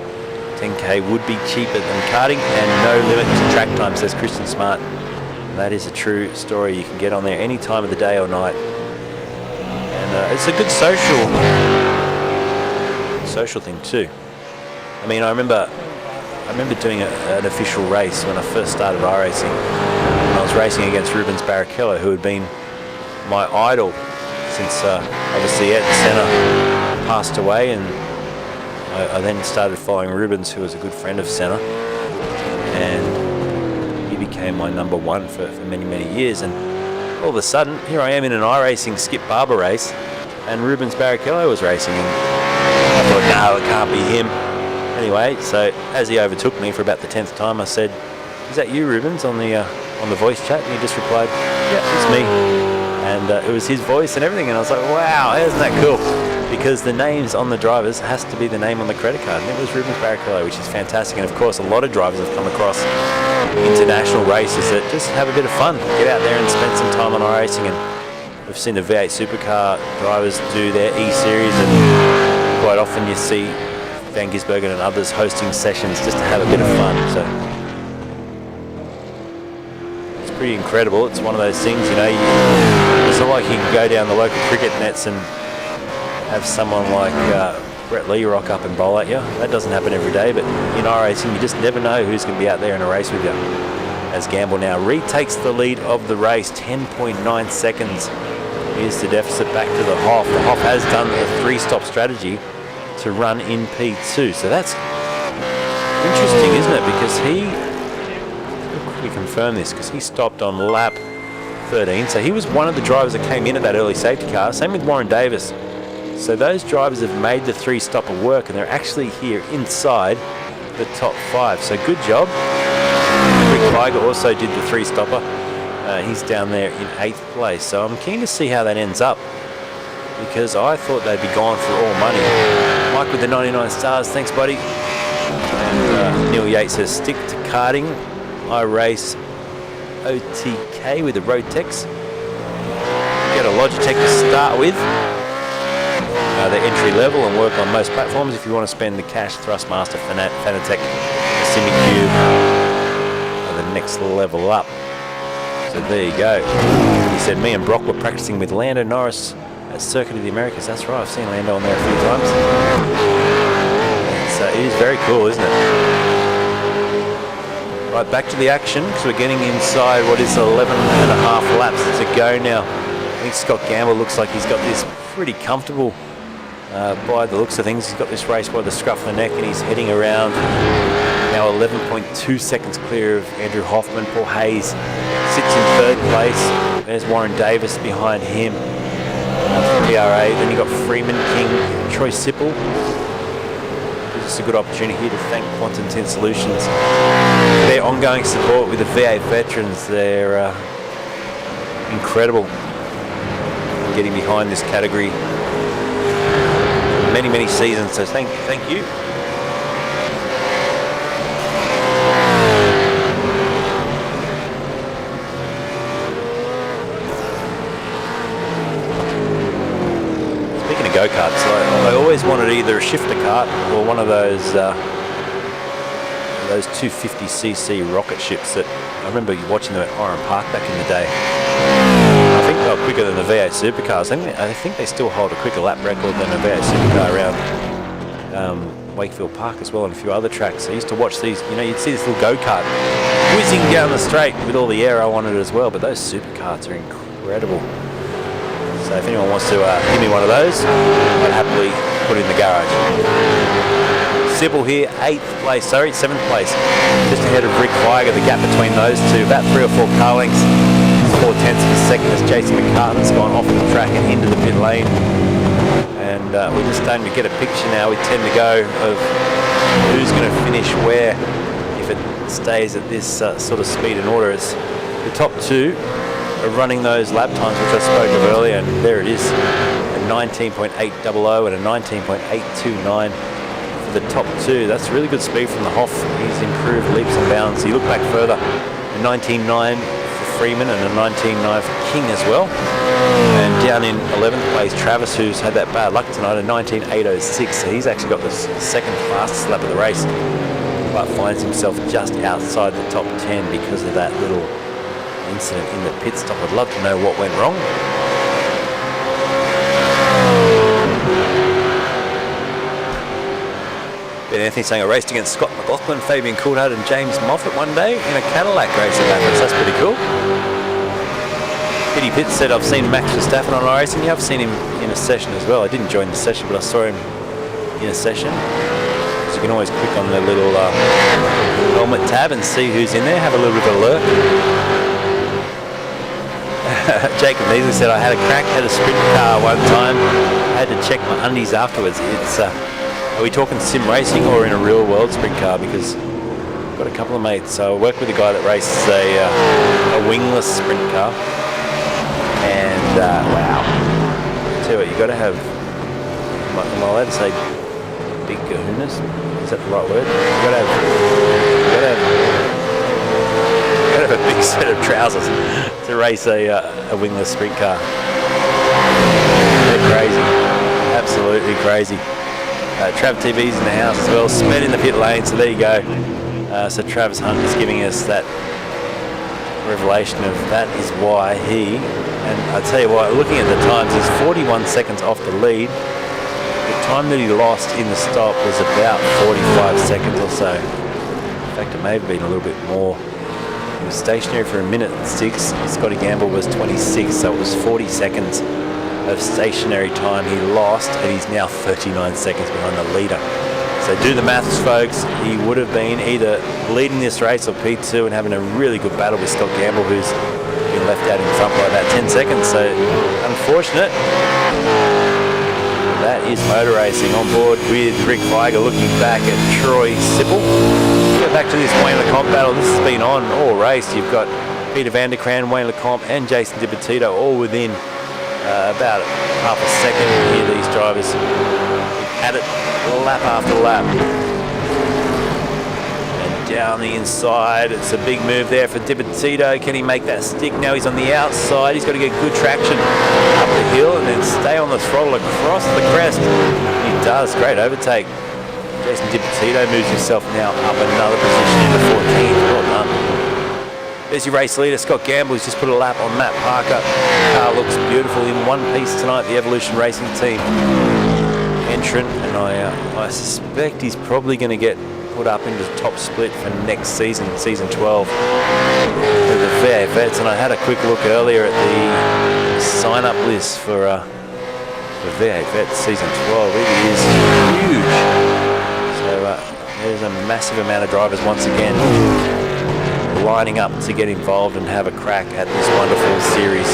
10k would be cheaper than karting and no limit to track time, says Christian Smart. And that is a true story. You can get on there any time of the day or night. And it's a good social thing too. I mean, I remember doing an official race when I first started iRacing. I was racing against Rubens Barrichello, who had been my idol since obviously Ed Senna passed away, and I then started following Rubens, who was a good friend of Senna, and he became my number one for many, many years. And all of a sudden, here I am in an iRacing Skip Barber race, and Rubens Barrichello was racing, and I thought, no, it can't be him. Anyway, so as he overtook me for about the 10th time, I said, "Is that you, Rubens?" on the voice chat, and he just replied, "Yeah, it's me." And it was his voice and everything, and I was like, "Wow, isn't that cool?" Because the names on the drivers has to be the name on the credit card, and it was Rubens Barrichello, which is fantastic. And of course, a lot of drivers have come across international races that just have a bit of fun, get out there and spend some time on iRacing. And we've seen the V8 Supercar drivers do their E-Series, and quite often you see Van Gisbergen and others hosting sessions just to have a bit of fun. So it's pretty incredible. It's one of those things, you know, it's not like you can go down the local cricket nets and have someone like Brett Lee rock up and bowl at you. That doesn't happen every day, but in iRacing you just never know who's going to be out there in a race with you. As Gamble now retakes the lead of the race, 10.9 seconds. Here's the deficit back to the Hoff. The Hoff has done the 3-stop strategy to run in P2, so that's interesting, isn't it? Because we'll quickly confirm this, because he stopped on lap 13, so he was one of the drivers that came in at that early safety car. Same with Warren Davis. So those drivers have made the 3-stopper work, and they're actually here inside the top 5. So good job. Rick Liger also did the 3-stopper. He's down there in 8th place. So I'm keen to see how that ends up, because I thought they'd be gone for all money. Mike with the 99 stars, thanks buddy. And Neil Yates says, stick to karting. I race OTK with the Rotex. Get a Logitech to start with. They're entry level and work on most platforms. If you want to spend the cash, Thrustmaster, Fanatec, SimiCube are the next level up. So there you go. He said, me and Brock were practicing with Lando Norris at Circuit of the Americas. That's right, I've seen Lando on there a few times. It is very cool, isn't it? Right, back to the action, because we're getting inside what is 11.5 laps to go now. I think Scott Gamble looks like he's got this pretty comfortable by the looks of things. He's got this race by the scruff of the neck, and he's heading around now 11.2 seconds clear of Andrew Hoffman. Paul Hayes sits in 3rd place. There's Warren Davis behind him. PRA. Then you got Freeman, King, Troy Sipple. Gives us a good opportunity here to thank Quantum 10 Solutions for their ongoing support with the V8 veterans. They're incredible getting behind this category many, many seasons. So thank you. Go-karts. I always wanted either a shifter kart or one of those 250cc rocket ships that I remember watching them at Oran Park back in the day. I think they were quicker than the V8 Supercars. I think they still hold a quicker lap record than a V8 Supercar around Wakefield Park as well, and a few other tracks. I used to watch these, you know, you'd see this little go-kart whizzing down the straight with all the air I wanted as well, but those supercarts are incredible. So if anyone wants to give me one of those, I'd happily put it in the garage. Sybil here, 7th place, just ahead of Rick Weiger. The gap between those two, about 3 or 4 car lengths. 4 tenths of a second as Jason McCartan's gone off the track and into the pit lane. And we're just starting to get a picture now with 10 to go of who's going to finish where if it stays at this sort of speed and order. It's the top 2 are running those lap times which I spoke of earlier, and there it is, a 19.800 and a 19.829 for the top 2. That's really good speed from the Hoff. He's improved leaps and bounds. You look back further, a 19.9 for Freeman and a 19.9 for King as well. And down in 11th place, Travis, who's had that bad luck tonight, a 19.806. So he's actually got the second fastest lap of the race, but finds himself just outside the top 10 because of that little incident in the pit stop. I'd love to know what went wrong. Ben Anthony saying I raced against Scott McLaughlin, Fabian Coulthard and James Moffat one day in a Cadillac race at Bathurst. That's pretty cool. Eddie Pitts said I've seen Max Verstappen on iRacing. Yeah, I've seen him in a session as well. I didn't join the session, but I saw him in a session. So you can always click on the little helmet tab and see who's in there, have a little bit of a lurk. Jacob Neasley said I had a crack at a sprint car one time. I had to check my undies afterwards. It's are we talking sim racing or in a real world sprint car? Because I've got a couple of mates. So I work with a guy that races a wingless sprint car. And wow, I tell you what, you got to have, am I allowed to say big kahunas? Is that the right word? You got to have a big set of trousers to race a wingless sprint car. They're crazy, absolutely crazy. Trav TV's in the house as well, Smed in the pit lane, so there you go. So Travis Hunt is giving us that revelation of that is why he, and I tell you what, looking at the times, he's 41 seconds off the lead. The time that he lost in the stop was about 45 seconds or so. In fact, it may have been a little bit more. He was stationary for 1:06. Scotty Gamble was 26, so it was 40 seconds of stationary time he lost, and he's now 39 seconds behind the leader. So do the maths, folks. He would have been either leading this race or P2 and having a really good battle with Scott Gamble, who's been left out in front by about 10 seconds. So unfortunate. That is motor racing. On board with Rick Weiger, looking back at Troy Sippel. Get back to this Wayne Lecomte battle. This has been on all race. You've got Peter van der Kraan, Wayne Lecomte and Jason DiBattista all within about half a second here. These drivers at it lap after lap. And down the inside, it's a big move there for DiBattista. Can he make that stick? Now he's on the outside. He's got to get good traction up the hill and then stay on the throttle across the crest. He does. Great overtake. Jason DiBattista moves himself now up another position into 14th. Well done. There's your race leader, Scott Gamble, who's just put a lap on Matt Parker. The car looks beautiful in one piece tonight, the Evolution Racing team entrant, and I suspect he's probably going to get put up into the top split for next season, season 12, with the V8 Vets. And I had a quick look earlier at the sign-up list for V8 Vets season 12. It is huge. So there's a massive amount of drivers once again lining up to get involved and have a crack at this wonderful series.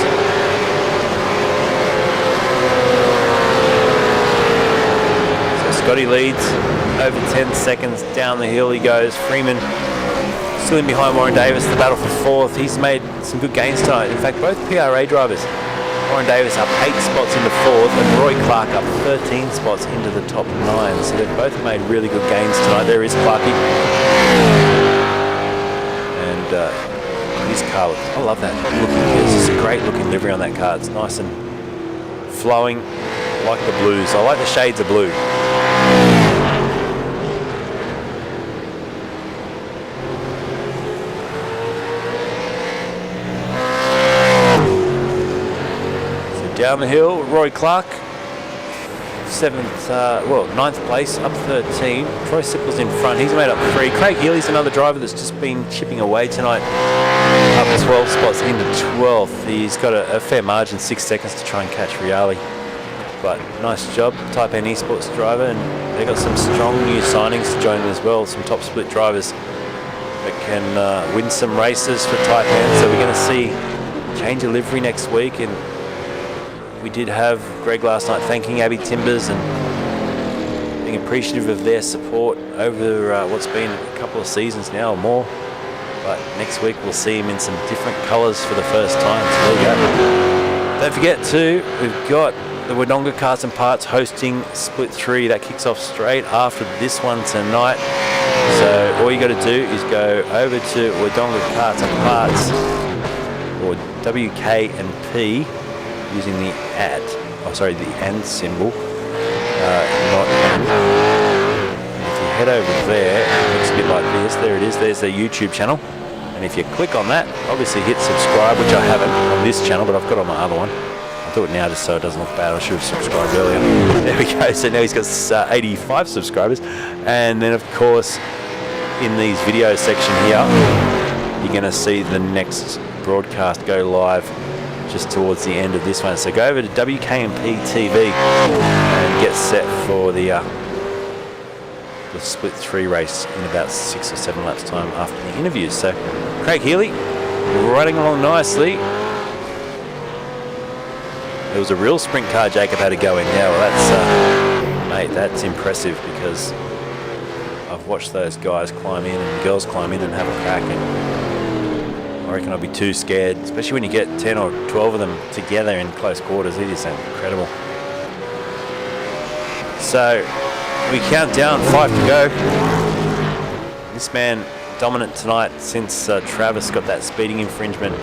So Scotty leads over 10 seconds down the hill he goes. Freeman still in behind Warren Davis, the battle for fourth. He's made some good gains tonight. In fact, both PRA drivers, Warren Davis up 8 spots into fourth and Roy Clark up 13 spots into the top 9. So they've both made really good gains tonight. There is Clarkie. His car looks, I love that looking. It's just a great looking livery on that car. It's nice and flowing like the blues. I like the shades of blue. So down the hill, Roy Clark, 9th place, up 13. Troy Sippel's in front, he's made up 3. Craig Healy's another driver that's just been chipping away tonight, up 12 spots into 12th. He's got a fair margin, 6 seconds to try and catch Riali. but nice job, Type N eSports driver, and they got some strong new signings to join them as well, some top split drivers that can win some races for Type N. So we're going to see change of livery next week, and we did have Greg last night thanking Abby Timbers and being appreciative of their support over what's been a couple of seasons now or more. But next week we'll see him in some different colours for the first time. So there you go. Don't forget too, we've got the Wodonga Cars and Parts hosting Split 3. That kicks off straight after this one tonight. So all you got to do is go over to Wodonga Cars and Parts, or WK&P, using the the and symbol, not and. If you head over there, it looks a bit like this. There it is. There's their YouTube channel. And if you click on that, obviously hit subscribe, which I haven't on this channel, but I've got on my other one. I'll do it now just so it doesn't look bad. I should have subscribed earlier. There we go. So now he's got 85 subscribers. And then, of course, in these video section here, you're going to see the next broadcast go live just towards the end of this one. So go over to WKMP TV and get set for the Split 3 race in about 6 or 7 laps time after the interviews. So Craig Healy riding along nicely. There was a real sprint car Jacob had to go in. Yeah, well that's mate, that's impressive, because I've watched those guys climb in and girls climb in and have a crack, and I reckon I'd be too scared, especially when you get 10 or 12 of them together in close quarters. It is incredible. So we count down, 5 to go. This man dominant tonight since Travis got that speeding infringement.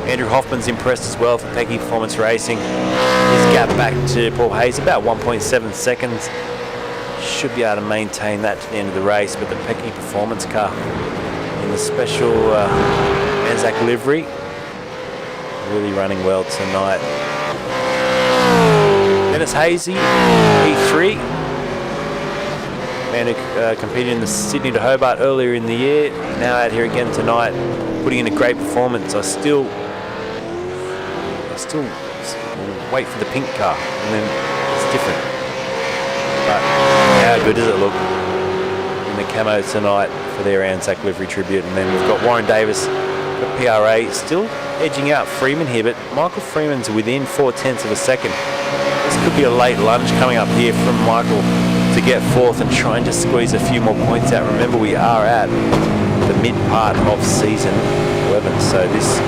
Andrew Hoffman's impressed as well for Pecky Performance Racing. His gap back to Paul Hayes about 1.7 seconds. Should be able to maintain that to the end of the race, but the Pecky Performance car in the special Anzac livery really running well tonight. Dennis Hazy, E3. Man who competed in the Sydney to Hobart earlier in the year, now out here again tonight, putting in a great performance. I still wait for the pink car, and then it's different. But how good does it look in the camo tonight for their Anzac livery tribute? And then we've got Warren Davis, the PRA, still edging out Freeman here, but Michael Freeman's within 0.4 of a second. This could be a late lunge coming up here from Michael to get fourth and try and just squeeze a few more points out. Remember, we are at the mid part of season 11, so this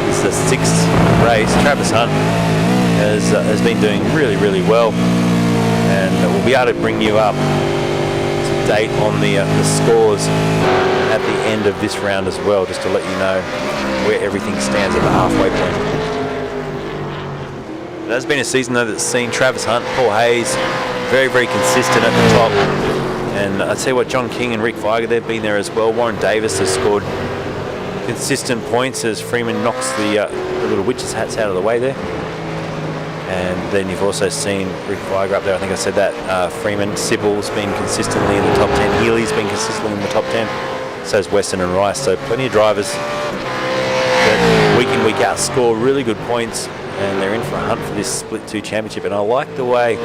is the 6th race. Travis Hunt has been doing really well, and we'll be able to bring you up to date on the scores at the end of this round as well, just to let you know where everything stands at the halfway point. It has been a season though that's seen Travis Hunt, Paul Hayes, very consistent at the top, and I tell you what, John King and Rick Viger, they've been there as well. Warren Davis has scored consistent points as Freeman knocks the little witches hats out of the way there. And then you've also seen Rick Viger up there. I think I said that. Freeman, Sybil's been consistently in the top 10. Healy's been consistently in the top 10. So is Weston and Rice. So plenty of drivers that week in, week out score really good points, and they're in for a hunt for this Split 2 championship. And I like the way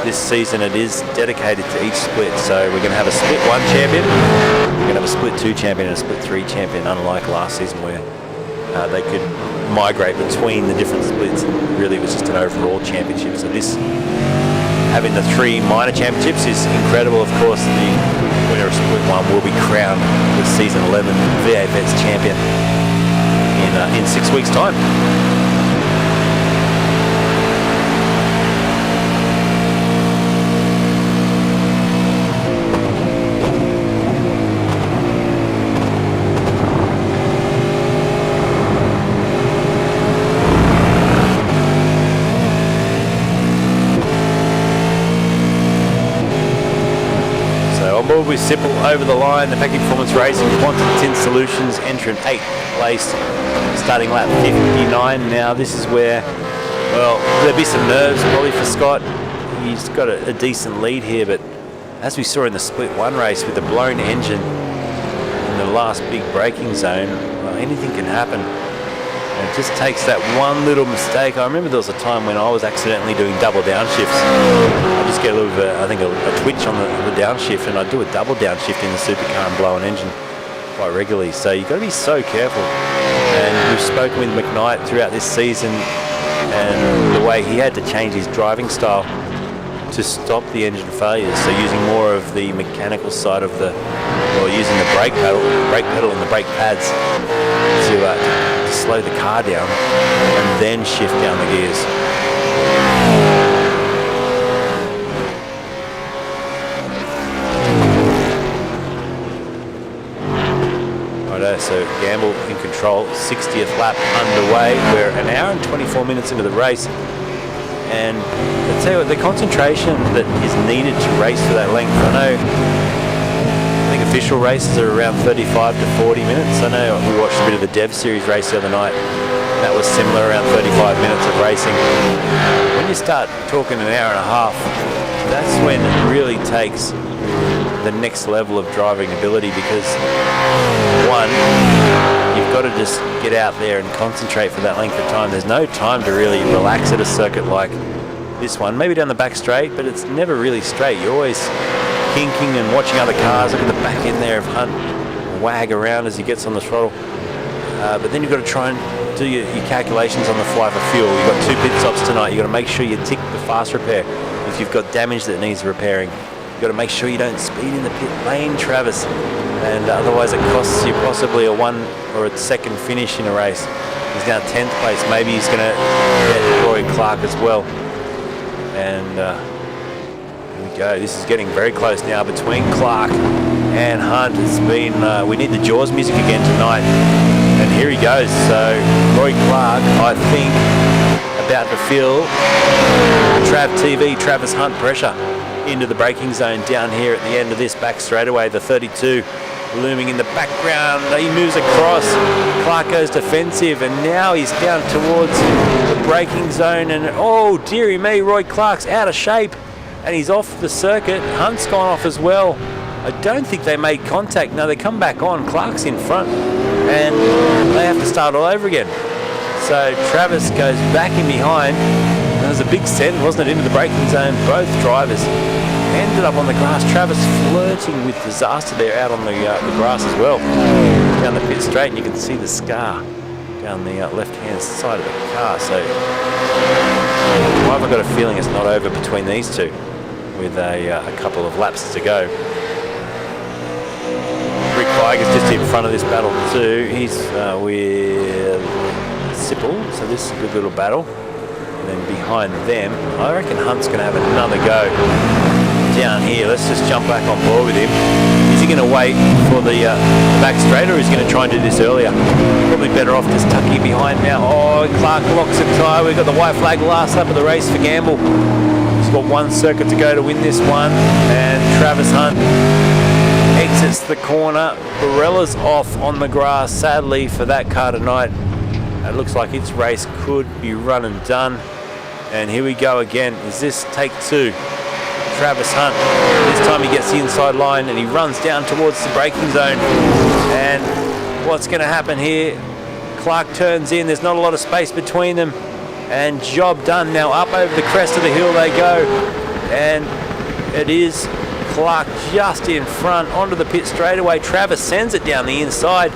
this season it is dedicated to each split. So we're going to have a Split 1 champion, we're going to have a Split 2 champion and a Split 3 champion, unlike last season where they could migrate between the different splits, and really it was just an overall championship. So this, having the 3 minor championships, is incredible. Of course, the winner of Split 1 will be crowned the season 11 V8 Vets champion in 6 weeks' time. With Sipple over the line, the Pecky Performance Racing, Quantum Tint Solutions entrant 8th place, starting lap 59. Now this is where, well, there'll be some nerves probably for Scott. He's got a decent lead here, but as we saw in the Split 1 race with the blown engine in the last big braking zone, well, anything can happen. And it just takes that one little mistake. I remember there was a time when I was accidentally doing double downshifts. I just get a little bit, I think, a twitch on the downshift, and I do a double downshift in the supercar and blow an engine quite regularly. So you've got to be so careful. And we've spoken with McKnight throughout this season, and the way he had to change his driving style to stop the engine failures. So using more of the mechanical side of or using the brake pedal and the brake pads to slow the car down and then shift down the gears. Righto, so Gamble in control, 60th lap underway. We're an hour and 24 minutes into the race. And I'll tell you what, the concentration that is needed to race for that length, I think official races are around 35 to 40 minutes. I know we watched a bit of the Dev Series race the other night. That was similar, around 35 minutes of racing. When you start talking an hour and a half, that's when it really takes the next level of driving ability, because one, you've got to just get out there and concentrate for that length of time. There's no time to really relax at a circuit like this one. Maybe down the back straight, but it's never really straight. You're always kinking and watching other cars. Look at the back end there of Hunt wag around as he gets on the throttle. But then you've got to try and do your calculations on the fly for fuel. You've got 2 pit stops tonight. You've got to make sure you tick the fast repair. If you've got damage that needs repairing, you've got to make sure you don't speed in the pit lane, Travis. And otherwise it costs you possibly a 1 or a second finish in a race. He's now 10th place. Maybe he's going to get Roy Clark as well. And here we go. This is getting very close now between Clark and Hunt. It's been, we need the Jaws music again tonight. And here he goes. So Roy Clark, I think, about to feel Trav TV, Travis Hunt pressure into the braking zone down here at the end of this back straightaway. The 32 looming in the background. He moves across. Clark goes defensive, and now he's down towards the braking zone. And oh, dearie me, Roy Clark's out of shape, and he's off the circuit. Hunt's gone off as well. I don't think they made contact. No, they come back on. Clark's in front, and they have to start all over again. So Travis goes back in behind. There was a big send, wasn't it, into the braking zone. Both drivers ended up on the grass. Travis flirting with disaster there out on the grass as well. Down the pit straight, and you can see the scar down the left-hand side of the car. So I've got a feeling it's not over between these two with a couple of laps to go. Rick Feig is just in front of this battle too. He's with Sipple, so this is a good little battle. And then behind them, I reckon Hunt's going to have another go down here. Let's just jump back on board with him. Is he going to wait for the back straight, or is he going to try and do this earlier? Probably better off just tucking behind now. Oh, Clark locks a tyre. We've got the white flag last lap of the race for Gamble. He's got 1 circuit to go to win this one. And Travis Hunt exits the corner. Barella's off on the grass, sadly, for that car tonight. It looks like its race could be run and done. And here we go again. Is this take 2? Travis Hunt. This time he gets the inside line and he runs down towards the braking zone. And what's going to happen here? Clark turns in. There's not a lot of space between them. And job done. Now up over the crest of the hill they go. And it is Clark just in front onto the pit straightaway. Travis sends it down the inside.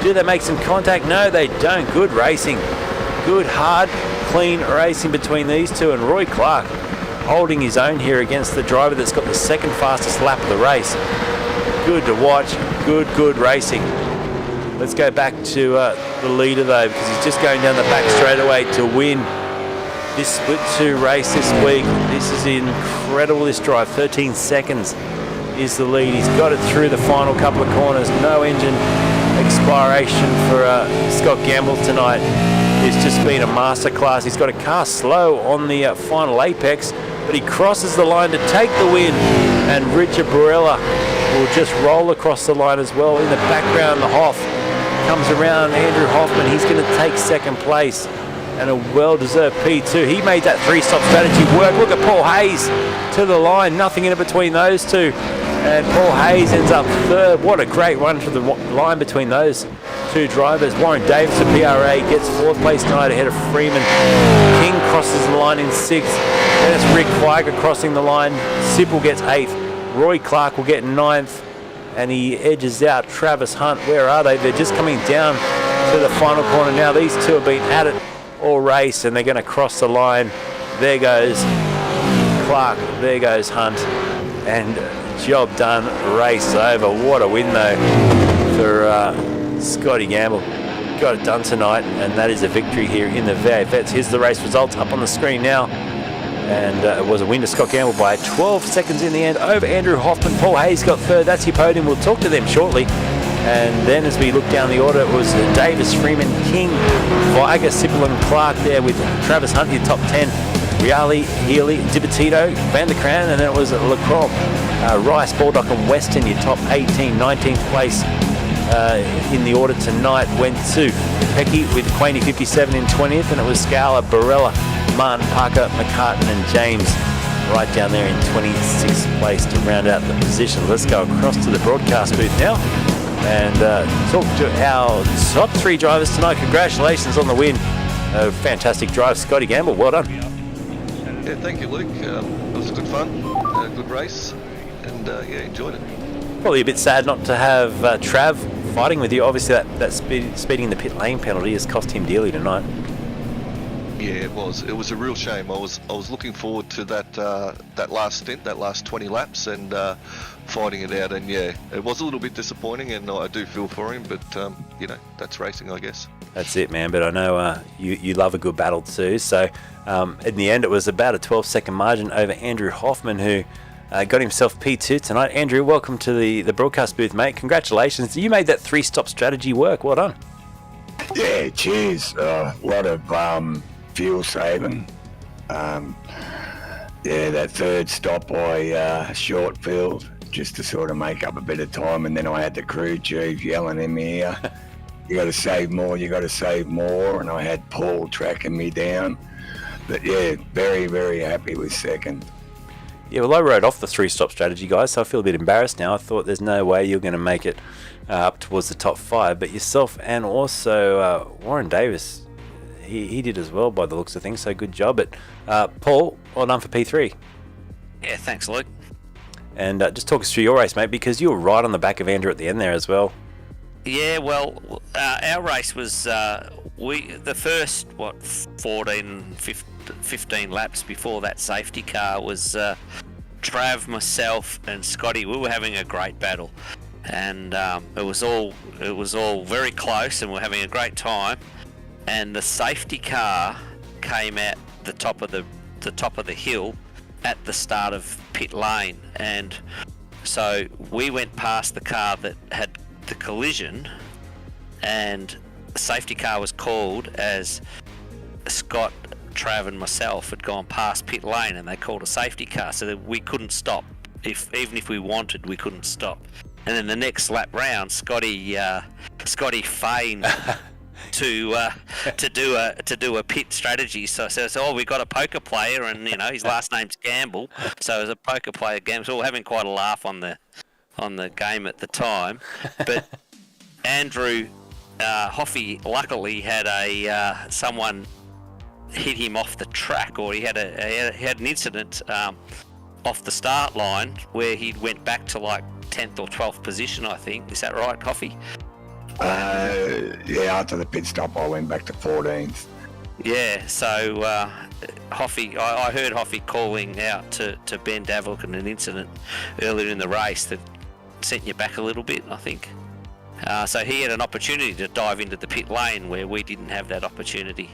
Do they make some contact? No, they don't. Good racing. Good, hard, clean racing between these two. And Roy Clark holding his own here against the driver that's got the second fastest lap of the race. Good to watch. Good racing. Let's go back to the leader though, because he's just going down the back straightaway to win this split 2 race this week. This is incredible, this drive. 13 seconds is the lead. He's got it through the final couple of corners. No engine expiration for Scott Gamble tonight. It's just been a masterclass. He's got a car slow on the final apex, but he crosses the line to take the win, and Richard Barella will just roll across the line as well. In the background, the Hoff comes around. Andrew Hoffman, he's going to take second place, and a well-deserved P2. He made that 3-stop strategy work. Look at Paul Hayes to the line. Nothing in between those two. and Paul Hayes ends up third. What a great run to the line between those two drivers. Warren Davis of PRA gets fourth place tonight ahead of Freeman. King crosses the line in sixth. Then it's Rick Weiger crossing the line. Sipple gets eighth. Roy Clark will get ninth. And he edges out Travis Hunt. Where are they? They're just coming down to the final corner now. These two have been at it all race, and they're going to cross the line. There goes Clark. There goes Hunt. And job done. Race over. What a win, though, for Scotty Gamble. Got it done tonight, and that is a victory here in the V8 Vets. Here's the race results up on the screen now. And it was a win to Scott Gamble by 12 seconds in the end over Andrew Hoffman. Paul Hayes got third. That's your podium. We'll talk to them shortly. And then as we look down the order, it was Davis, Freeman, King, Weiger, Sipple and Clark there with Travis Hunt in top 10. Riali, Healy, Dibatito, Van der Kraan, and then it was Lacroix, Rice, Baldock and Weston, your top 18, 19th place in the order tonight went to Pecky with Quaney 57 in 20th, and it was Scala, Barella, Martin, Parker, McCartan and James right down there in 26th place to round out the position. Let's go across to the broadcast booth now and talk to our top three drivers tonight. Congratulations on the win. A fantastic drive, Scotty Gamble. Well done. Yeah, thank you, Luke. It was good fun, a good race, and yeah, enjoyed it. Probably a bit sad not to have Trav fighting with you. Obviously, that speeding in the pit lane penalty has cost him dearly tonight. Yeah, it was. It was a real shame. I was looking forward to that last stint, that last 20 laps, and fighting it out. And yeah, it was a little bit disappointing, and I do feel for him. But you know, that's racing, I guess. That's it, man. But I know you love a good battle too. So in the end, it was about a 12-second margin over Andrew Hoffman, who got himself P2 tonight. Andrew, welcome to the broadcast booth, mate. Congratulations. You made that 3-stop strategy work. Well done. Yeah, cheers. A lot of fuel saving. Yeah, that third stop I short filled just to sort of make up a bit of time, and then I had the crew chief yelling in my ear, you got to save more, you got to save more, and I had Paul tracking me down. But yeah, very, very happy with second. Yeah, well, I rode off the 3-stop strategy, guys, so I feel a bit embarrassed now. I thought there's no way you're going to make it up towards the top 5, but yourself and also Warren Davis, he did as well by the looks of things, so good job. But Paul, well done for P3. Yeah, thanks, Luke. And just talk us through your race, mate, because you were right on the back of Andrew at the end there as well. Yeah, well, our race was the first 14, 15 laps before that safety car was Trav, myself, and Scotty. We were having a great battle, and it was all very close, and we're having a great time. And the safety car came at the top of the hill at the start of pit lane, and so we went past the car that had the collision, and the safety car was called as Scott, Trav and myself had gone past pit lane, and they called a safety car, so that we couldn't stop. Even if we wanted, we couldn't stop. And then the next lap round, Scotty feigned to do a pit strategy. So I says, we got a poker player, and his last name's Gamble, so as a poker player, Gamble. So we're having quite a laugh on the game at the time. But Andrew Hoffy luckily had someone hit him off the track, or he had an incident off the start line where he went back to like 10th or 12th position, I think. Is that right, Hoffy? Yeah, after the pit stop I went back to 14th. Yeah, so Hoffy, I heard Hoffy calling out to Ben Davlock in an incident earlier in the race that sent you back a little bit, I think. So he had an opportunity to dive into the pit lane where we didn't have that opportunity.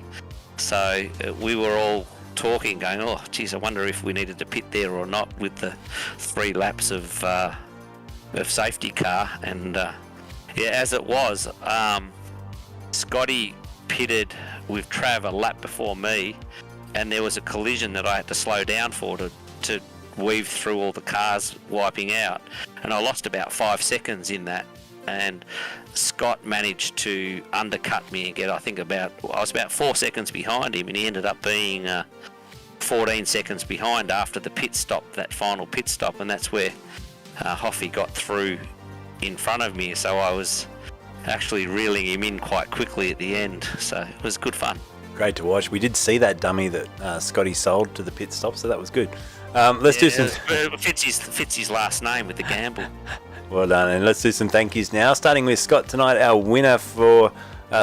So we were all talking, going, oh, geez, I wonder if we needed to pit there or not with the 3 laps of safety car. And yeah, as it was, Scotty pitted with Trav a lap before me, and there was a collision that I had to slow down for to weave through all the cars wiping out, and I lost about 5 seconds in that, and Scott managed to undercut me and get, I was about 4 seconds behind him, and he ended up being 14 seconds behind after the pit stop, that final pit stop, and that's where Hoffy got through in front of me, so I was actually reeling him in quite quickly at the end. So it was good fun. Great to watch. We did see that dummy that Scotty sold to the pit stop, so that was good. Let's do some. It fits his last name with the gamble. Well done, and let's do some thank yous now. Starting with Scott tonight, our winner for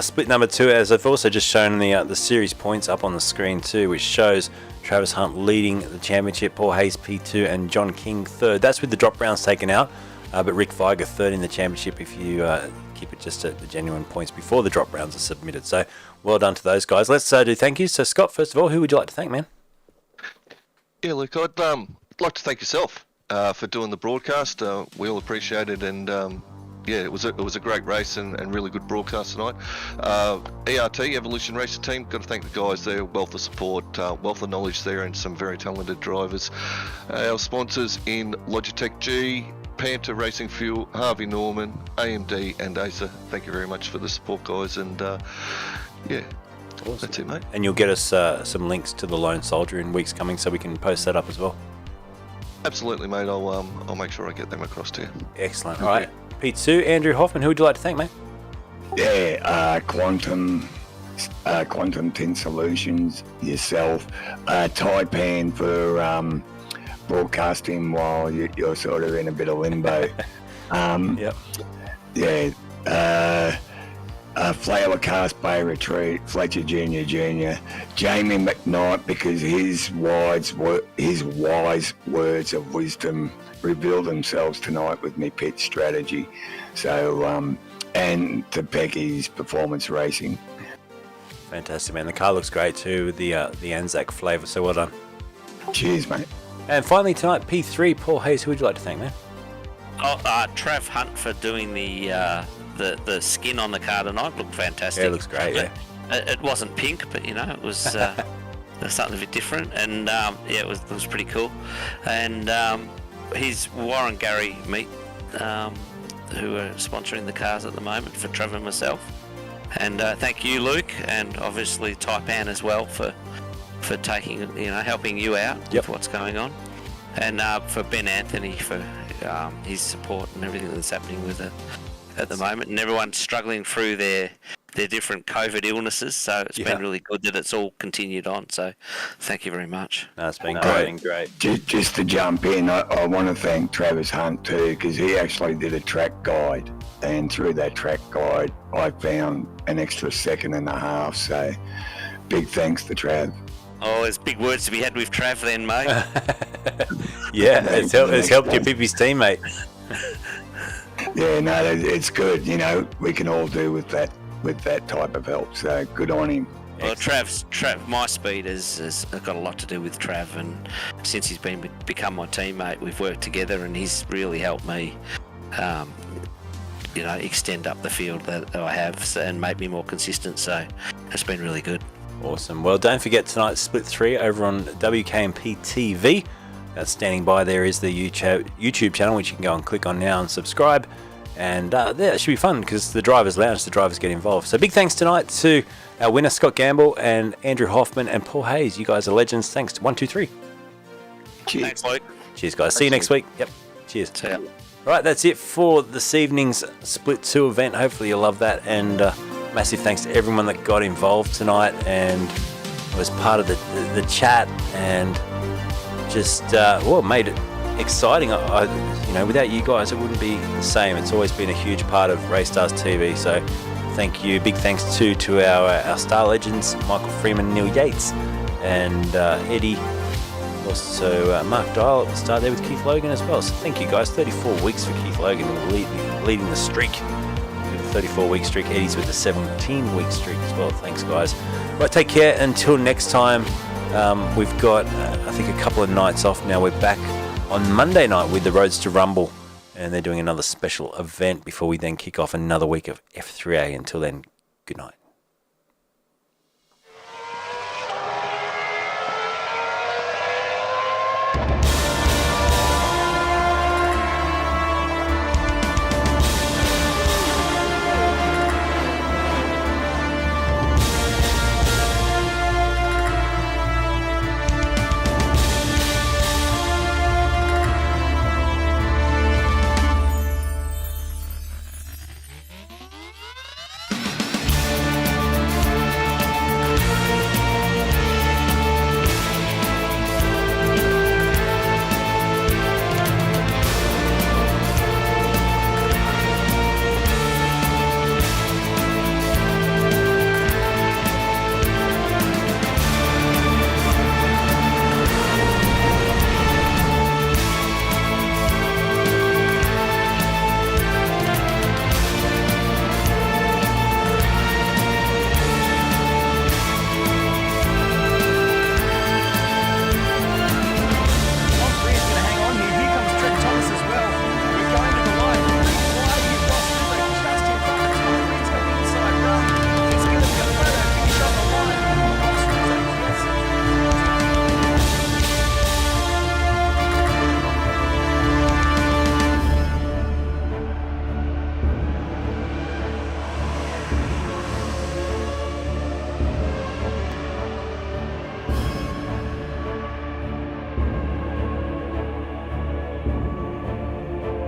split number 2, as I've also just shown the series points up on the screen too, which shows Travis Hunt leading the championship, Paul Hayes P2 and John King 3rd. That's with the drop rounds taken out, but Rick Viger 3rd in the championship if you keep it just at the genuine points before the drop rounds are submitted. So well done to those guys. Let's do thank yous. So Scott, first of all, who would you like to thank, man? Yeah, look, I'd like to thank yourself for doing the broadcast. We all appreciate it, and yeah, it was a great race and really good broadcast tonight. ERT, Evolution Racing Team, got to thank the guys there, wealth of support, wealth of knowledge there, and some very talented drivers. Our sponsors in Logitech G, Panther Racing Fuel, Harvey Norman, AMD and Acer, thank you very much for the support, guys, and yeah. Awesome. That's it, mate. And you'll get us some links to the Lone Soldier in weeks coming, so we can post that up as well. Absolutely, mate. I'll make sure I get them across to you. Excellent. All right, P2, Andrew Hoffman, who would you like to thank, mate? Yeah, Quantum Tin Solutions, yourself, Taipan for broadcasting while you're sort of in a bit of limbo. Yep. Yeah. Flower Cast Bay Retreat, Fletcher Jr., Jamie McKnight, because his wise words of wisdom revealed themselves tonight with me pit strategy. So, and to Peggy's Performance Racing. Fantastic, man. The car looks great too with the Anzac flavour, so well done. Cheers, mate. And finally tonight, P3, Paul Hayes, who would you like to thank, man? Trav Hunt for doing the skin on the car tonight. Looked fantastic. Yeah, it looks great, yeah. It wasn't pink, but it was something a bit different, and yeah, it was pretty cool. And his Warren Gary meet, who are sponsoring the cars at the moment for Trevor and myself. And thank you, Luke, and obviously Taipan as well for taking, helping you out with what's going on, and for Ben Anthony for his support and everything that's happening with it at the moment, and everyone's struggling through their different COVID illnesses, so it's been really good that it's all continued on, so thank you very much. No, it's been great. Just to jump in, I want to thank Travis Hunt too, because he actually did a track guide, and through that track guide I found an extra 1.5 seconds, so big thanks to Trav. Oh, there's big words to be had with Trav then, mate. Yeah, it's helped you pip his teammate. Yeah, no, it's good. We can all do with that type of help. So good on him. Well, Trav, my speed has got a lot to do with Trav, and since he's become my teammate, we've worked together, and he's really helped me, extend up the field that I have and make me more consistent. So it's been really good. Awesome. Well, don't forget tonight's Split 3 over on WKMP TV. Standing by there is the YouTube channel, which you can go and click on now and subscribe. And it should be fun because the drivers lounge, the drivers get involved. So big thanks tonight to our winner Scott Gamble and Andrew Hoffman and Paul Hayes. You guys are legends. Thanks to 1, 2, 3. Cheers. Thanks, Luke. Cheers, guys. See you next week. Yep. Cheers. See ya. Right, that's it for this evening's Split 2 event. Hopefully you'll love that. And massive thanks to everyone that got involved tonight and was part of the chat and just made it exciting. Without you guys it wouldn't be the same. It's always been a huge part of RACESTARS TV, so thank you. Big thanks to our star legends, Michael Freeman, Neil Yates and Eddie, also Mark Dial at the start there with Keith Logan as well. So thank you guys. 34 weeks for Keith Logan leading the streak with a 34-week streak. Eddie's with a 17-week streak as well. Thanks guys. Right, take care until next time. We've got, I think, a couple of nights off now. We're back on Monday night with the Roads to Rumble, and they're doing another special event before we then kick off another week of F3A. Until then, good night.